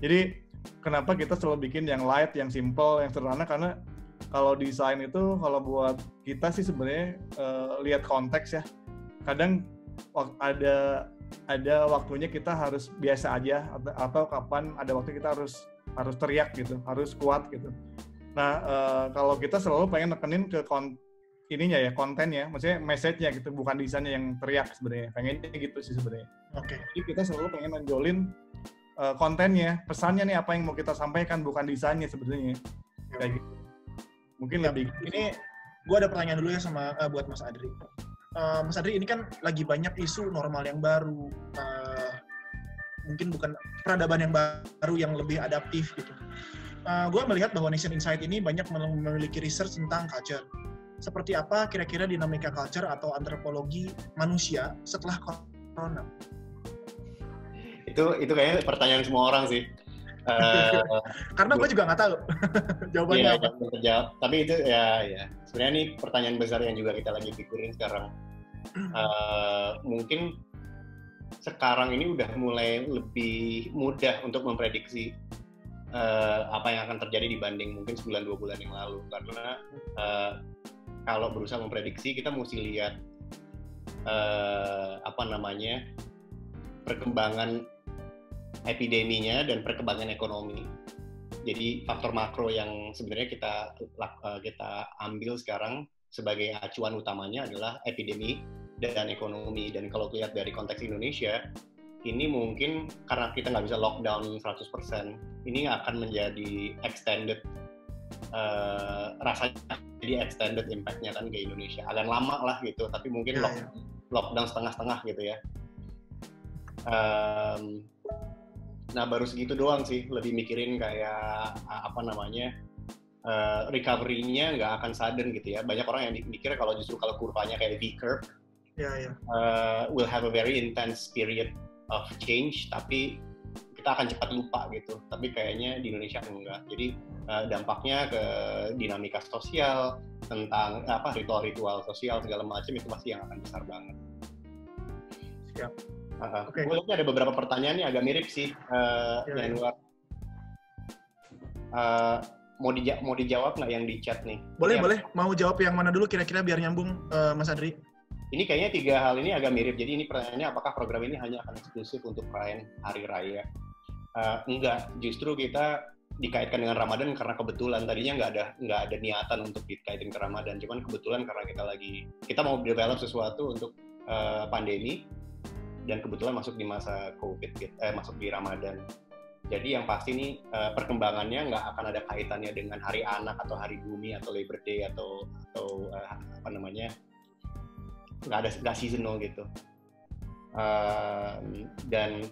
Jadi kenapa kita selalu bikin yang light, yang simple, yang sederhana, karena kalau desain itu kalau buat kita sih sebenarnya lihat konteks ya. Kadang ada waktunya kita harus biasa aja, atau kapan ada waktu kita harus teriak gitu, harus kuat gitu. Nah, kalau kita selalu pengen nekenin ke ininya ya, kontennya, maksudnya message-nya gitu, bukan desainnya yang teriak sebenarnya. Pengennya gitu sih sebenarnya. Oke. Jadi kita selalu pengen nonjolin kontennya, pesannya nih apa yang mau kita sampaikan, bukan desainnya sebenarnya. Kayak gitu. Mungkin lebih gitu. Ini gue ada pertanyaan dulu ya sama buat Mas Adri. Mas Adri, ini kan lagi banyak isu normal yang baru, mungkin bukan peradaban yang baru yang lebih adaptif gitu. Gue melihat bahwa Nation Insight ini banyak memiliki research tentang culture. Seperti apa kira-kira dinamika culture atau antropologi manusia setelah corona? Itu kayaknya pertanyaan semua orang sih. Karena gue juga nggak tahu jawabannya apa. Tapi itu ya sebenarnya ini pertanyaan besar yang juga kita lagi pikirin sekarang. Mungkin sekarang ini udah mulai lebih mudah untuk memprediksi apa yang akan terjadi dibanding mungkin 1-2 bulan yang lalu, karena kalau berusaha memprediksi kita mesti lihat perkembangan epideminya dan perkembangan ekonomi. Jadi faktor makro yang sebenarnya kita ambil sekarang sebagai acuan utamanya adalah epidemi dan ekonomi. Dan kalau lihat dari konteks Indonesia, ini mungkin karena kita nggak bisa lockdown 100%, ini akan menjadi extended, rasanya jadi extended impact-nya kan ke Indonesia. Agak lama lah gitu, tapi mungkin lockdown setengah-setengah gitu ya. Nah baru segitu doang sih, lebih mikirin kayak recovery-nya nggak akan sudden gitu ya. Banyak orang yang mikir kalau kurvanya kayak V-curve, will have a very intense period of change, tapi kita akan cepat lupa gitu. Tapi kayaknya di Indonesia enggak. Jadi dampaknya ke dinamika sosial, tentang ritual-ritual sosial segala macam itu pasti yang akan besar banget. Siap. Gue lihatnya ada beberapa pertanyaan nih agak mirip sih, Januar. Mau dijawab nggak yang di chat nih? Boleh. Mau jawab yang mana dulu kira-kira biar nyambung, Mas Adri? Ini kayaknya 3 hal ini agak mirip. Jadi ini pertanyaannya, apakah program ini hanya akan eksklusif untuk perayaan Hari Raya? Enggak, justru kita dikaitkan dengan Ramadan karena kebetulan. Tadinya nggak ada niatan untuk dikaitin ke Ramadan, cuman kebetulan karena kita mau develop sesuatu untuk pandemi, dan kebetulan masuk di masa COVID, masuk di Ramadan. Jadi yang pasti nih perkembangannya nggak akan ada kaitannya dengan Hari Anak atau Hari Bumi atau Labor Day atau nggak seasonal gitu. Dan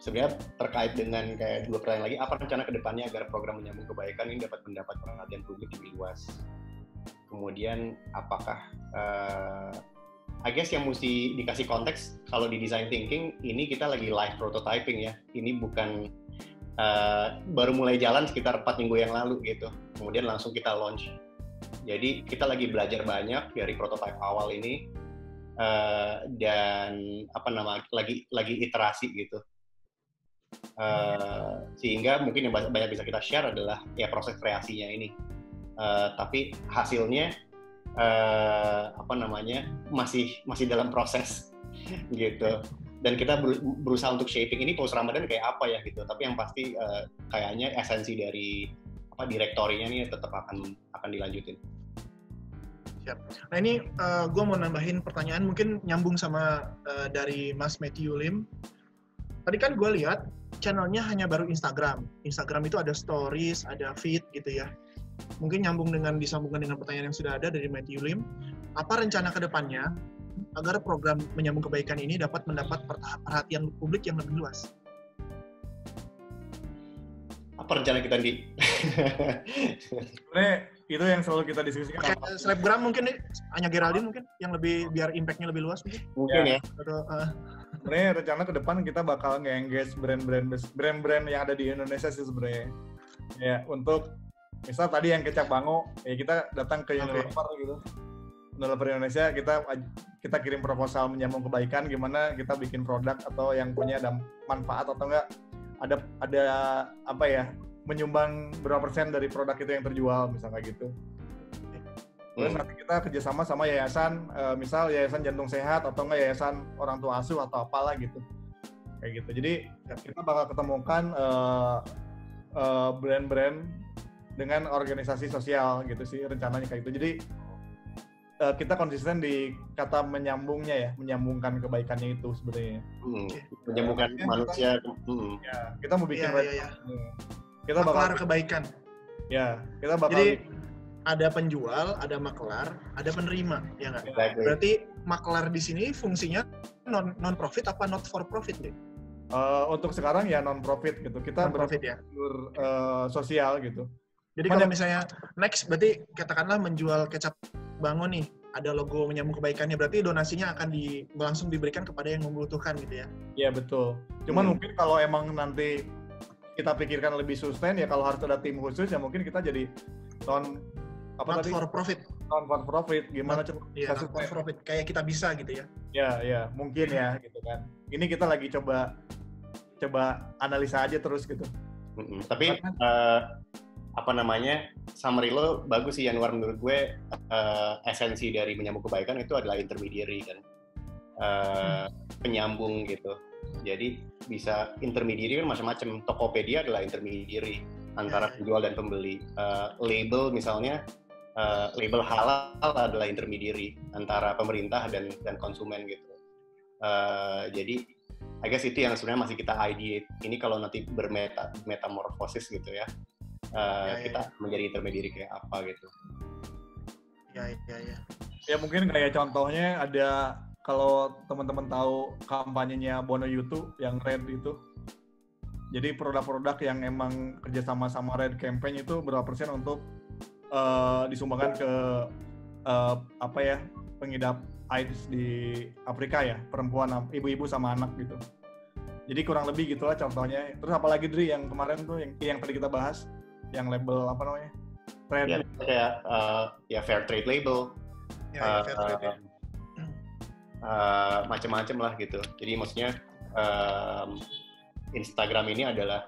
sebenarnya terkait dengan kayak 2 pertanyaan lagi, apa rencana kedepannya agar program menyambung kebaikan ini dapat mendapat perhatian publik lebih luas? Kemudian apakah I guess yang mesti dikasih konteks kalau di design thinking ini kita lagi live prototyping ya. Ini bukan baru mulai jalan sekitar 4 minggu yang lalu gitu. Kemudian langsung kita launch. Jadi kita lagi belajar banyak dari prototype awal ini dan lagi iterasi gitu. Sehingga mungkin yang banyak bisa kita share adalah ya proses kreasinya ini. Tapi hasilnya masih dalam proses gitu. Dan kita berusaha untuk shaping ini post Ramadan kayak apa ya gitu. Tapi yang pasti kayaknya esensi dari direktorinya nih tetap akan dilanjutin. Siap. Nah ini gue mau nambahin pertanyaan mungkin nyambung sama dari Mas Matthew Lim. Tadi kan gue lihat channelnya hanya baru Instagram. Instagram itu ada stories, ada feed gitu ya. Mungkin disambungkan dengan pertanyaan yang sudah ada dari Matthew Lim. Apa rencana ke depannya agar program Menyambung Kebaikan ini dapat mendapat perhatian publik yang lebih luas? Apa rencana kita, Di? Sebenarnya itu yang selalu kita diskusikan. Pakai Snapgram mungkin nih, Anya Geraldine mungkin, yang lebih biar impact-nya lebih luas mungkin. Mungkin ya. Sebenarnya rencana ke depan kita bakal nge-engage brand-brand yang ada di Indonesia sih sebenarnya. Ya, untuk misal tadi yang Kecap Bango, ya kita datang ke developer gitu. Developer Indonesia, kita kirim proposal Menyambung Kebaikan, gimana kita bikin produk atau yang punya ada manfaat atau enggak ada menyumbang berapa persen dari produk itu yang terjual misalnya gitu. Terus nanti kita kerjasama sama yayasan, misal yayasan Jantung Sehat atau enggak yayasan Orang Tua Asuh atau apalah gitu, kayak gitu. Jadi kita bakal ketemukan brand-brand dengan organisasi sosial gitu sih rencananya kayak gitu. Jadi kita konsisten di kata menyambungnya ya, menyambungkan kebaikannya itu sebenarnya. Menyambungkan manusia. Ya, kita mau bikin kita bakal kebaikan. Ya, kita bakal. Jadi ada penjual, ada maklar, ada penerima, ya nggak? Exactly. Berarti maklar di sini fungsinya non profit apa not for profit deh? Untuk sekarang ya non profit gitu. Kita non-profit ya. Sosial gitu. Jadi kalau misalnya next berarti katakanlah menjual Kecap Bango nih, ada logo Menyambung Kebaikannya, berarti donasinya akan langsung diberikan kepada yang membutuhkan gitu ya? Iya betul. Cuman mungkin kalau emang nanti kita pikirkan lebih sustain ya, kalau harus ada tim khusus ya mungkin kita jadi not for profit gimana coba? Iya, not for profit kayak kita bisa gitu ya? Ya mungkin ya gitu kan. Ini kita lagi coba analisa aja terus gitu. Tapi summary lo bagus sih Yanuar, menurut gue esensi dari Menyambung Kebaikan itu adalah intermediary kan, penyambung gitu. Jadi bisa intermediary kan macam-macam. Tokopedia adalah intermediary antara penjual dan pembeli. Label misalnya, label halal adalah intermediary antara pemerintah dan konsumen gitu. Jadi I guess itu yang sebenarnya masih kita ideate. Ini kalau nanti bermetamorfosis gitu ya. Kita menjadi intermediary kayak apa gitu. Ya mungkin kayak contohnya ada, kalau teman-teman tahu kampanyenya Bono Yutu yang Red itu. Jadi produk-produk yang emang kerjasama sama Red Campaign itu berapa persen untuk disumbangkan ke pengidap AIDS di Afrika ya, perempuan, ibu-ibu sama anak gitu. Jadi kurang lebih gitulah contohnya. Terus apalagi Dri yang kemarin tuh yang tadi kita bahas, yang label apa namanya? Trade. Ya, kayak fair trade label. Fair trade. Macam-macam lah gitu. Jadi maksudnya Instagram ini adalah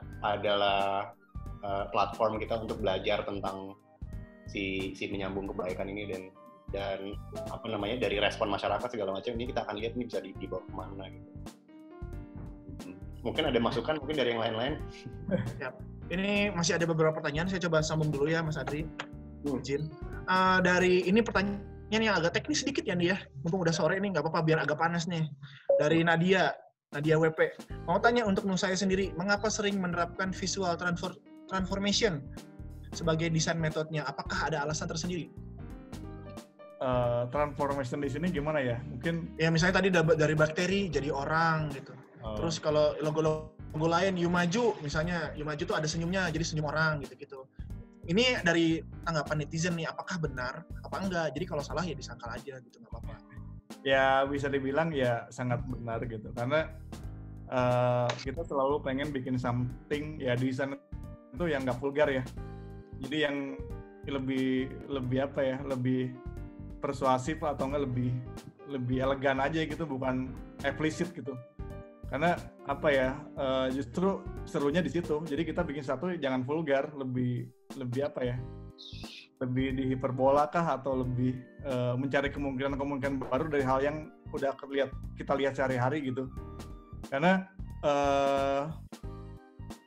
platform kita untuk belajar tentang si Menyambung Kebaikan ini dan dari respon masyarakat segala macam ini kita akan lihat ini bisa dibawa kemana gitu. Mungkin ada masukan mungkin dari yang lain-lain. Ya. Ini masih ada beberapa pertanyaan, saya coba sambung dulu ya Mas Adri. Izin. Dari ini pertanyaan yang agak teknis sedikit ya Andi ya. Mumpung udah sore ini nggak apa-apa biar agak panas nih. Dari Nadia WP. Mau tanya untuk saya sendiri, mengapa sering menerapkan visual transformation sebagai desain metodenya? Apakah ada alasan tersendiri? Transformation di sini gimana ya? Mungkin ya misalnya tadi dari bakteri jadi orang gitu. Terus kalau logo lain Yumaju misalnya, Yumaju tuh ada senyumnya jadi senyum orang gitu. Ini dari tanggapan netizen nih, apakah benar apa enggak? Jadi kalau salah ya disangkal aja gitu, nggak apa-apa. Ya bisa dibilang ya sangat benar gitu, karena kita selalu pengen bikin something ya desain itu yang nggak vulgar ya, jadi yang lebih apa ya, lebih persuasif atau enggak lebih elegan aja gitu, bukan eksplisit gitu. Karena apa ya, justru serunya di situ. Jadi kita bikin satu jangan vulgar, lebih apa ya, lebih dihiperbola kah, atau lebih mencari kemungkinan baru dari hal yang udah kita lihat sehari-hari gitu. Karena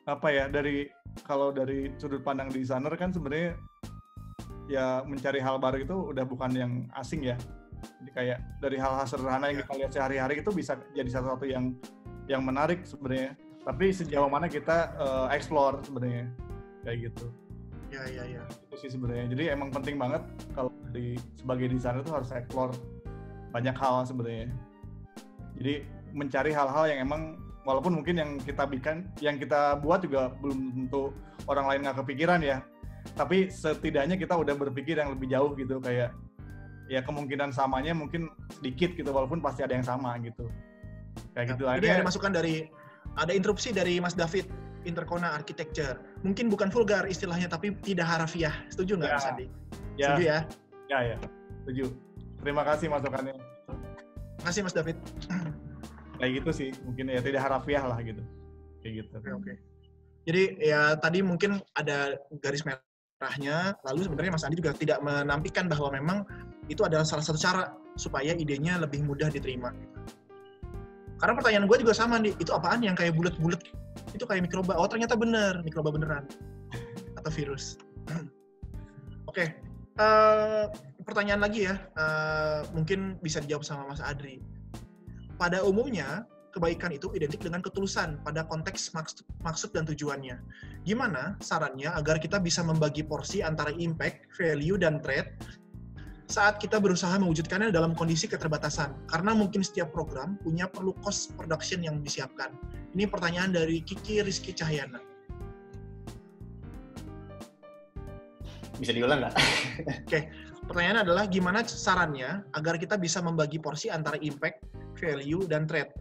apa ya, kalau dari sudut pandang desainer kan sebenarnya ya mencari hal baru itu udah bukan yang asing ya. Jadi kayak dari hal-hal sederhana yang kita lihat sehari-hari itu bisa jadi sesuatu yang menarik sebenarnya. Tapi sejauh mana kita explore sebenarnya kayak gitu. Ya. Itu sih sebenarnya. Jadi emang penting banget kalau sebagai desainer itu harus explore banyak hal sebenarnya. Jadi mencari hal-hal yang emang walaupun mungkin yang kita buat juga belum tentu orang lain nggak kepikiran ya. Tapi setidaknya kita udah berpikir yang lebih jauh gitu, kayak ya kemungkinan samanya mungkin sedikit gitu, walaupun pasti ada yang sama gitu. Kayak gitu. Jadi ada interupsi dari Mas David, Interkona Architecture. Mungkin bukan vulgar istilahnya, tapi tidak harafiah. Setuju nggak, Mas Andi? Ya. Setuju ya? Ya. Setuju. Terima kasih masukannya. Terima kasih, Mas David. Kayak gitu sih. Mungkin ya tidak harafiah lah gitu. Kayak gitu. Oke. Jadi ya tadi mungkin ada garis merahnya, lalu sebenarnya Mas Andi juga tidak menampilkan bahwa memang itu adalah salah satu cara supaya idenya lebih mudah diterima. Karena pertanyaan gue juga sama nih, itu apaan yang kayak bulat-bulat? Itu kayak mikroba. Oh ternyata bener, mikroba beneran. Atau virus. Oke. Pertanyaan lagi ya, mungkin bisa dijawab sama Mas Adri. Pada umumnya, kebaikan itu identik dengan ketulusan pada konteks maksud dan tujuannya. Gimana sarannya agar kita bisa membagi porsi antara impact, value, dan threat saat kita berusaha mewujudkannya dalam kondisi keterbatasan? Karena mungkin setiap program punya perlu cost production yang disiapkan. Ini pertanyaan dari Kiki Rizky Cahyana. Bisa diulang nggak? Oke. Pertanyaan adalah gimana sarannya agar kita bisa membagi porsi antara impact, value, dan threat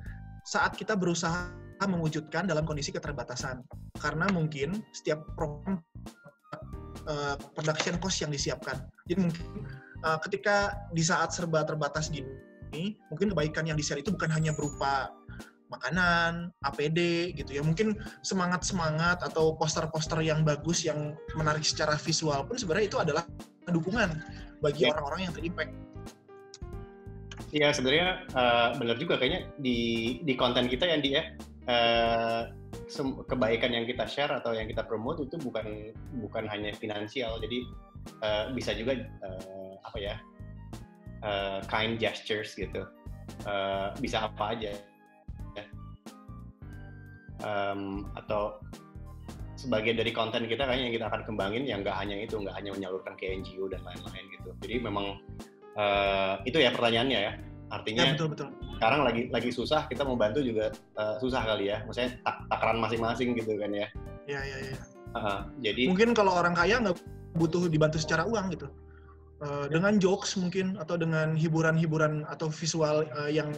saat kita berusaha mewujudkan dalam kondisi keterbatasan. Karena mungkin setiap program production cost yang disiapkan. Jadi mungkin ketika di saat serba terbatas gini, mungkin kebaikan yang di-share itu bukan hanya berupa makanan, APD gitu ya. Mungkin semangat-semangat atau poster-poster yang bagus yang menarik secara visual pun sebenarnya itu adalah dukungan bagi orang-orang yang terimpact. Iya, sebenarnya benar juga kayaknya di konten kita ya, Andi ya. Kebaikan yang kita share atau yang kita promote itu bukan hanya finansial. Jadi bisa juga kind gestures gitu. Bisa apa aja. Atau sebagian dari konten kita kayaknya yang kita akan kembangin yang nggak hanya menyalurkan ke NGO dan lain-lain gitu. Jadi memang itu ya pertanyaannya ya. Artinya ya, betul. Sekarang lagi susah, kita mau bantu juga susah kali ya. Maksudnya takaran masing-masing gitu kan ya. Iya. Jadi mungkin kalau orang kaya nggak butuh dibantu secara uang gitu. Dengan jokes mungkin atau dengan hiburan-hiburan atau visual yang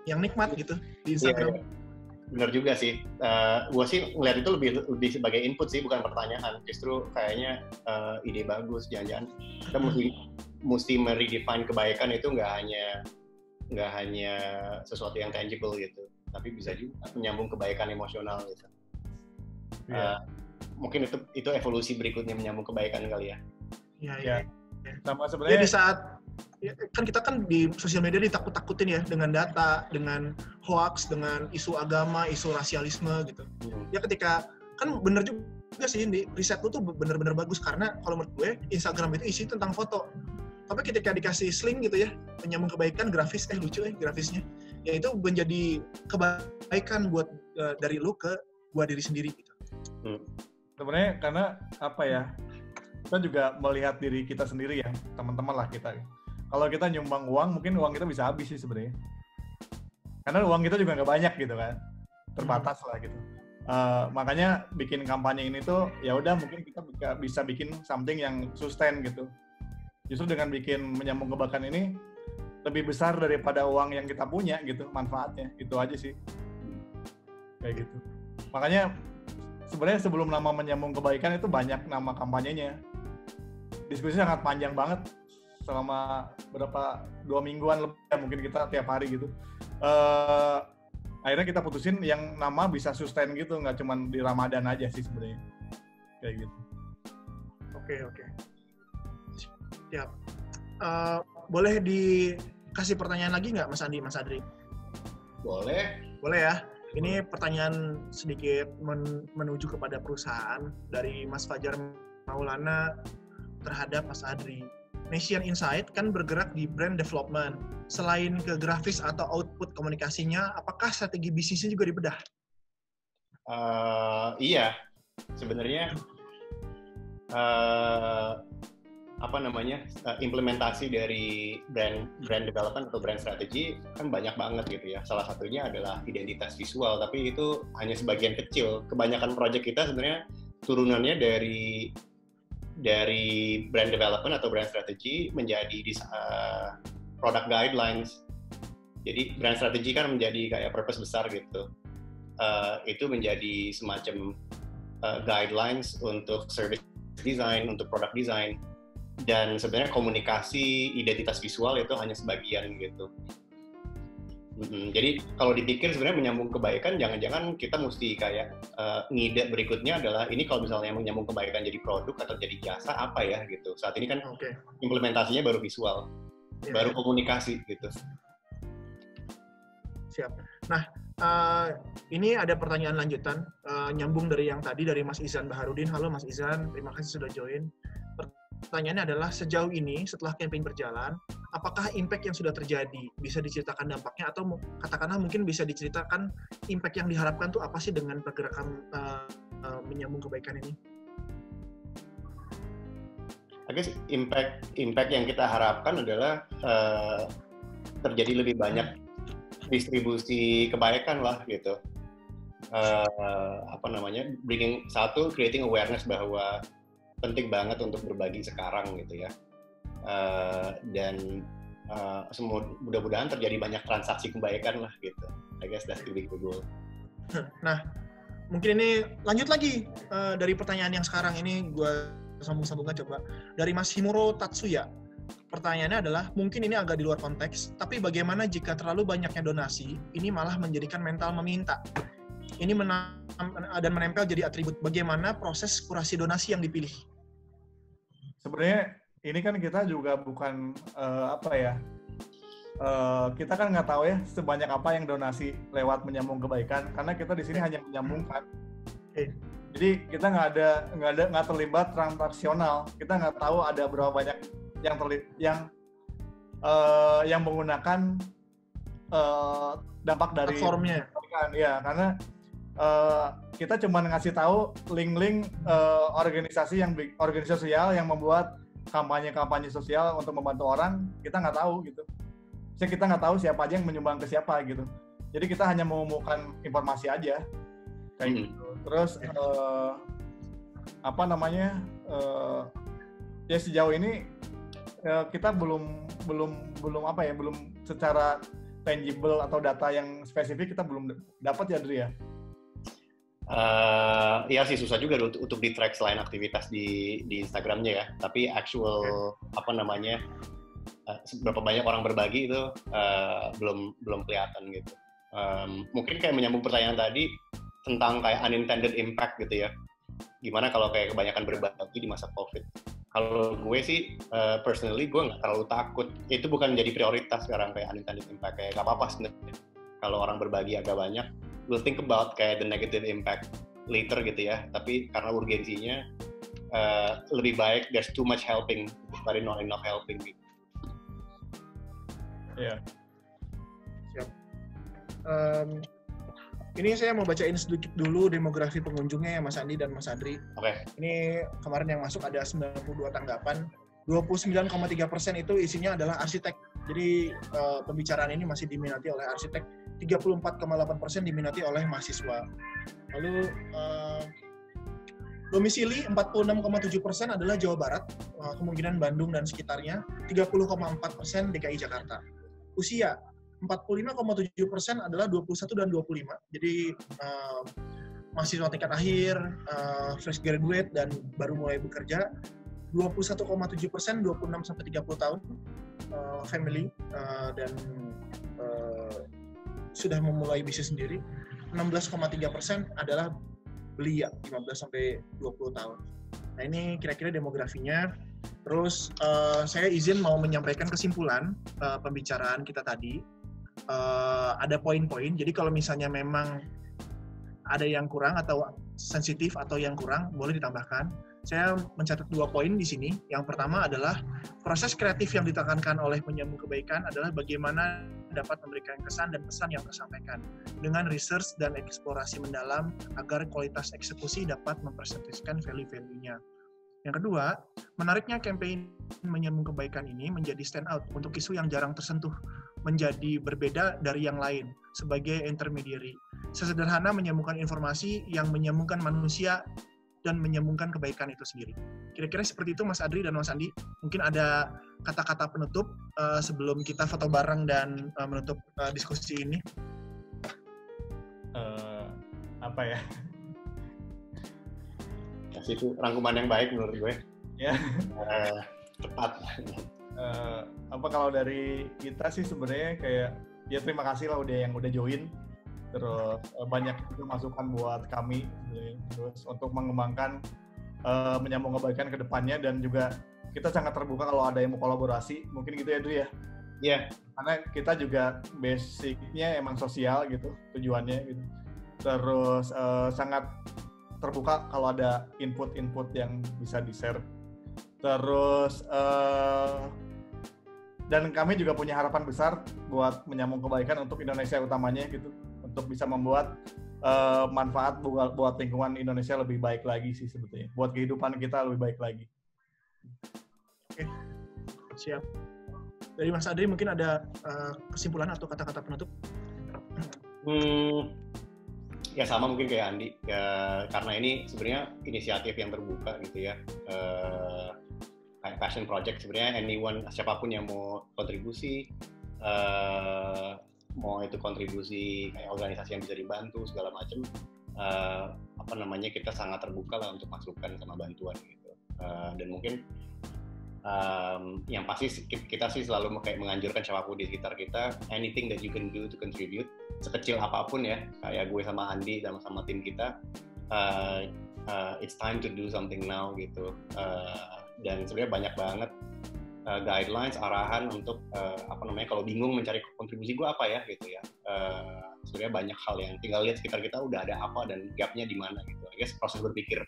nikmat gitu di Instagram. Iya. Benar juga sih. Gue sih ngeliat itu lebih sebagai input sih, bukan pertanyaan. Justru kayaknya ide bagus. Jangan-jangan kita mesti meredefine kebaikan itu nggak hanya sesuatu yang tangible gitu, tapi bisa juga menyambung kebaikan emosional gitu. Mungkin itu evolusi berikutnya, menyambung kebaikan kali ya. Iya. Sama sebenarnya. Di saat kan kita di sosial media ditakut-takutin ya dengan data, dengan hoax, dengan isu agama, isu rasialisme gitu. Ya ketika kan bener juga sih di riset lu tuh bener-bener bagus, karena kalau menurut gue Instagram itu isi tentang foto. Tapi ketika dikasih link gitu ya, menyambung kebaikan grafis, lucu grafisnya. Ya itu menjadi kebaikan buat dari lu ke buat diri sendiri gitu. Sebenarnya karena apa ya? Kita juga melihat diri kita sendiri ya, teman-teman lah kita. Kalau kita nyumbang uang, mungkin uang kita bisa habis sih sebenarnya. Karena uang kita juga nggak banyak gitu kan, terbatas lah gitu. Makanya bikin kampanye ini tuh ya udah mungkin kita bisa bikin something yang sustain gitu. Justru dengan bikin menyambung kebaikan ini lebih besar daripada uang yang kita punya gitu manfaatnya. Itu aja sih. Kayak gitu. Makanya sebenarnya sebelum nama menyambung kebaikan itu banyak nama kampanyenya. Diskusi sangat panjang banget selama 2 mingguan lebih ya, mungkin kita tiap hari gitu. Akhirnya kita putusin yang nama bisa sustain gitu, nggak cuma di Ramadan aja sih sebenarnya. Kayak gitu. Oke. Siap. Boleh dikasih pertanyaan lagi nggak Mas Andi, Mas Adri? Boleh. Boleh ya. Ini pertanyaan sedikit menuju kepada perusahaan dari Mas Fajar Maulana terhadap Mas Adri. Nation Insight kan bergerak di brand development. Selain ke grafis atau output komunikasinya, apakah strategi bisnisnya juga dibedah? Iya, sebenarnya implementasi dari brand development atau brand strategy kan banyak banget gitu ya. Salah satunya adalah identitas visual, tapi itu hanya sebagian kecil. Kebanyakan project kita sebenarnya turunannya dari brand development atau brand strategy menjadi product guidelines. Jadi brand strategy kan menjadi kayak purpose besar gitu. Itu menjadi semacam guidelines untuk service design, untuk product design. Dan sebenarnya komunikasi identitas visual itu hanya sebagian gitu. Jadi kalau dipikir sebenarnya menyambung kebaikan, jangan-jangan kita mesti kayak ngide berikutnya adalah ini kalau misalnya menyambung kebaikan jadi produk atau jadi jasa apa ya gitu. Saat ini kan implementasinya baru visual, baru komunikasi gitu. Siap. Nah, ini ada pertanyaan lanjutan nyambung dari yang tadi dari Mas Izan Baharudin. Halo Mas Izan, terima kasih sudah join. Pertanyaannya adalah sejauh ini setelah campaign berjalan, apakah impact yang sudah terjadi bisa diceritakan dampaknya atau katakanlah mungkin bisa diceritakan impact yang diharapkan tuh apa sih dengan pergerakan menyambung kebaikan ini? I guess impact yang kita harapkan adalah terjadi lebih banyak distribusi kebaikan lah gitu. Creating awareness bahwa penting banget untuk berbagi sekarang gitu ya, dan mudah-mudahan terjadi banyak transaksi kebaikan lah gitu. I guess that's the big goal. Nah, mungkin ini lanjut lagi dari pertanyaan yang sekarang ini gue sambung-sambungkan coba dari Mas Himuro Tatsuya. Pertanyaannya adalah, mungkin ini agak di luar konteks, tapi bagaimana jika terlalu banyaknya donasi, ini malah menjadikan mental meminta. Ini dan menempel jadi atribut. Bagaimana proses kurasi donasi yang dipilih? Sebenarnya ini kan kita juga bukan kita kan nggak tahu ya sebanyak apa yang donasi lewat menyambung kebaikan, karena kita di sini hanya menyambungkan. Jadi kita nggak terlibat transaksional. Kita nggak tahu ada berapa banyak yang menggunakan dampak dari platformnya. Ya, karena kita cuma ngasih tahu link-link organisasi sosial yang membuat kampanye sosial untuk membantu orang. Kita nggak tahu gitu. Jadi kita nggak tahu siapa aja yang menyumbang ke siapa gitu. Jadi kita hanya mengumumkan informasi aja kayak gitu. Terus ya sejauh ini kita belum secara tangible atau data yang spesifik kita belum dapat ya, Adri ya. Ya sih susah juga untuk di-track selain aktivitas di Instagramnya ya. Tapi actual seberapa banyak orang berbagi itu belum kelihatan gitu. Mungkin kayak menyambung pertanyaan tadi tentang kayak unintended impact gitu ya. Gimana kalau kayak kebanyakan berbagi di masa COVID? Kalau gue sih personally gue nggak terlalu takut. Itu bukan menjadi prioritas sekarang kayak unintended impact, kayak nggak apa-apa sebenarnya. Kalau orang berbagi agak banyak, we'll think about kayak the negative impact later gitu ya. Tapi karena urgensinya lebih baik there's too much helping daripada not enough helping gitu. Iya. Siap. Ini saya mau bacain sedikit dulu demografi pengunjungnya ya Mas Andi dan Mas Adri. Oke. Ini kemarin yang masuk ada 92 tanggapan. 29,3% itu isinya adalah arsitek. Jadi pembicaraan ini masih diminati oleh arsitek. 34,8% diminati oleh mahasiswa. Lalu domisili 46,7% adalah Jawa Barat, kemungkinan Bandung dan sekitarnya. 30,4% DKI Jakarta. Usia 45,7% adalah 21 dan 25. Jadi mahasiswa tingkat akhir, fresh graduate dan baru mulai bekerja. 21,7% 26 sampai 30 tahun, family dan sudah memulai bisnis sendiri. 16,3% adalah belia 15 sampai 20 tahun. Nah, ini kira-kira demografinya. Terus saya izin mau menyampaikan kesimpulan pembicaraan kita tadi. Ada poin-poin. Jadi kalau misalnya memang ada yang kurang atau sensitif atau yang kurang, boleh ditambahkan. Saya mencatat 2 poin di sini. Yang pertama adalah proses kreatif yang ditekankan oleh penyambung kebaikan adalah bagaimana dapat memberikan kesan dan pesan yang tersampaikan dengan research dan eksplorasi mendalam agar kualitas eksekusi dapat mempresentasikan value-value-nya. Yang kedua, menariknya campaign menyambung kebaikan ini menjadi stand out untuk isu yang jarang tersentuh, menjadi berbeda dari yang lain sebagai intermediary. Sesederhana menyambungkan informasi yang menyambungkan manusia dan menyambungkan kebaikan itu sendiri. Kira-kira seperti itu Mas Adri dan Mas Andi. Mungkin ada kata-kata penutup sebelum kita foto bareng dan menutup diskusi ini. Apa ya? Kasih itu rangkuman yang baik menurut gue. Ya. Tepat. Apa kalau dari kita sih sebenarnya kayak ya terima kasih lah yang udah join. Terus banyak juga masukan buat kami terus untuk mengembangkan menyambung kebaikan ke depannya, dan juga kita sangat terbuka kalau ada yang mau kolaborasi, mungkin gitu ya Dru ya. Iya. Karena kita juga basicnya emang sosial gitu tujuannya gitu. Terus sangat terbuka kalau ada input-input yang bisa di-share. Terus dan kami juga punya harapan besar buat menyambung kebaikan untuk Indonesia utamanya gitu, untuk bisa membuat manfaat buat lingkungan Indonesia lebih baik lagi sih sebetulnya, buat kehidupan kita lebih baik lagi. Oke, siap. Dari Mas Adri mungkin ada kesimpulan atau kata-kata penutup? Ya sama mungkin kayak Andi, ya, karena ini sebenarnya inisiatif yang terbuka gitu ya, kayak passion project sebenarnya anyone, siapapun yang mau kontribusi, mau itu kontribusi kayak organisasi yang bisa dibantu segala macam, kita sangat terbuka lah untuk masukan sama bantuan gitu, dan mungkin yang pasti kita sih selalu kayak menganjurkan siapapun di sekitar kita, anything that you can do to contribute, sekecil apapun ya, kayak gue sama Andi sama tim kita, it's time to do something now gitu, dan sebenarnya banyak banget guidelines, arahan untuk kalau bingung mencari kontribusi gue apa ya gitu ya, sebenarnya banyak hal yang tinggal lihat sekitar kita udah ada apa dan gapnya di mana gitu. I guess proses berpikir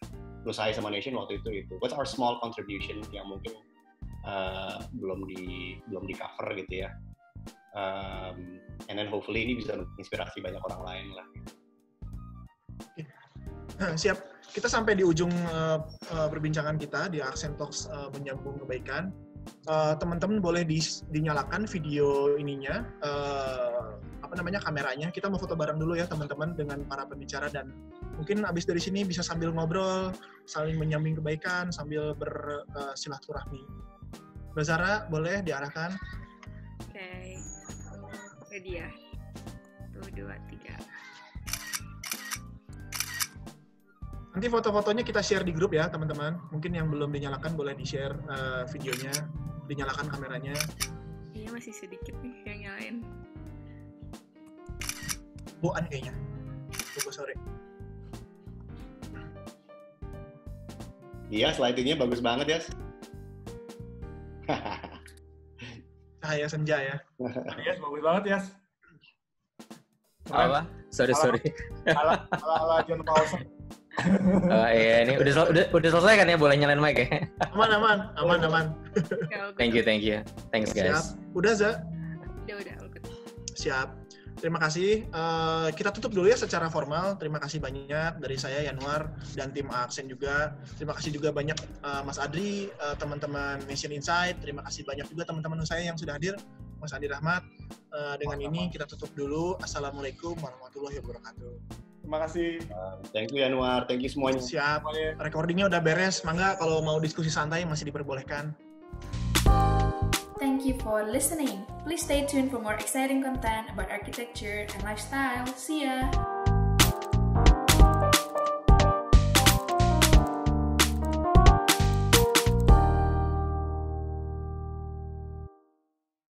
saya sama Nation waktu itu what's our small contribution yang mungkin belum di cover gitu ya, and then hopefully ini bisa menginspirasi banyak orang lain lah. Siap, kita sampai di ujung perbincangan kita di Accent Talks menyambung kebaikan. Teman-teman boleh dinyalakan video ininya, kameranya. Kita mau foto bareng dulu ya teman-teman dengan para pembicara, dan mungkin abis dari sini bisa sambil ngobrol, saling menyambung kebaikan sambil bersilaturahmi. Mbak Zara, boleh diarahkan? Oke. Ready ya? 1, 2, 3. Nanti foto-fotonya kita share di grup ya teman-teman. Mungkin yang belum dinyalakan boleh di-share videonya, dinyalakan kameranya. Iya, masih sedikit nih yang nyalain. Boan kayaknya. Tunggu sore. Iya, slide-nya bagus banget ya. Cahaya senja ya. Yes, bagus banget ya. Apa? Sorry. Ala John Paulson. Iya, ini udah selesai kan ya? Boleh nyalain mic ya? Aman. Thank you. Thanks guys. Siap. Udah, Za? Udah, good. Siap. Terima kasih. Kita tutup dulu ya secara formal. Terima kasih banyak dari saya, Yanuar, dan tim Accent juga. Terima kasih juga banyak Mas Adri, teman-teman Nation Insight. Terima kasih banyak juga teman-teman saya yang sudah hadir, Mas Andi Rahmat. Dengan ini kita tutup dulu. Assalamualaikum warahmatullahi wabarakatuh. Terima kasih. Thank you Yanuar, thank you semuanya. Siap. Recordingnya udah beres. Mangga kalau mau diskusi santai masih diperbolehkan. Thank you for listening. Please stay tuned for more exciting content about architecture and lifestyle. See ya!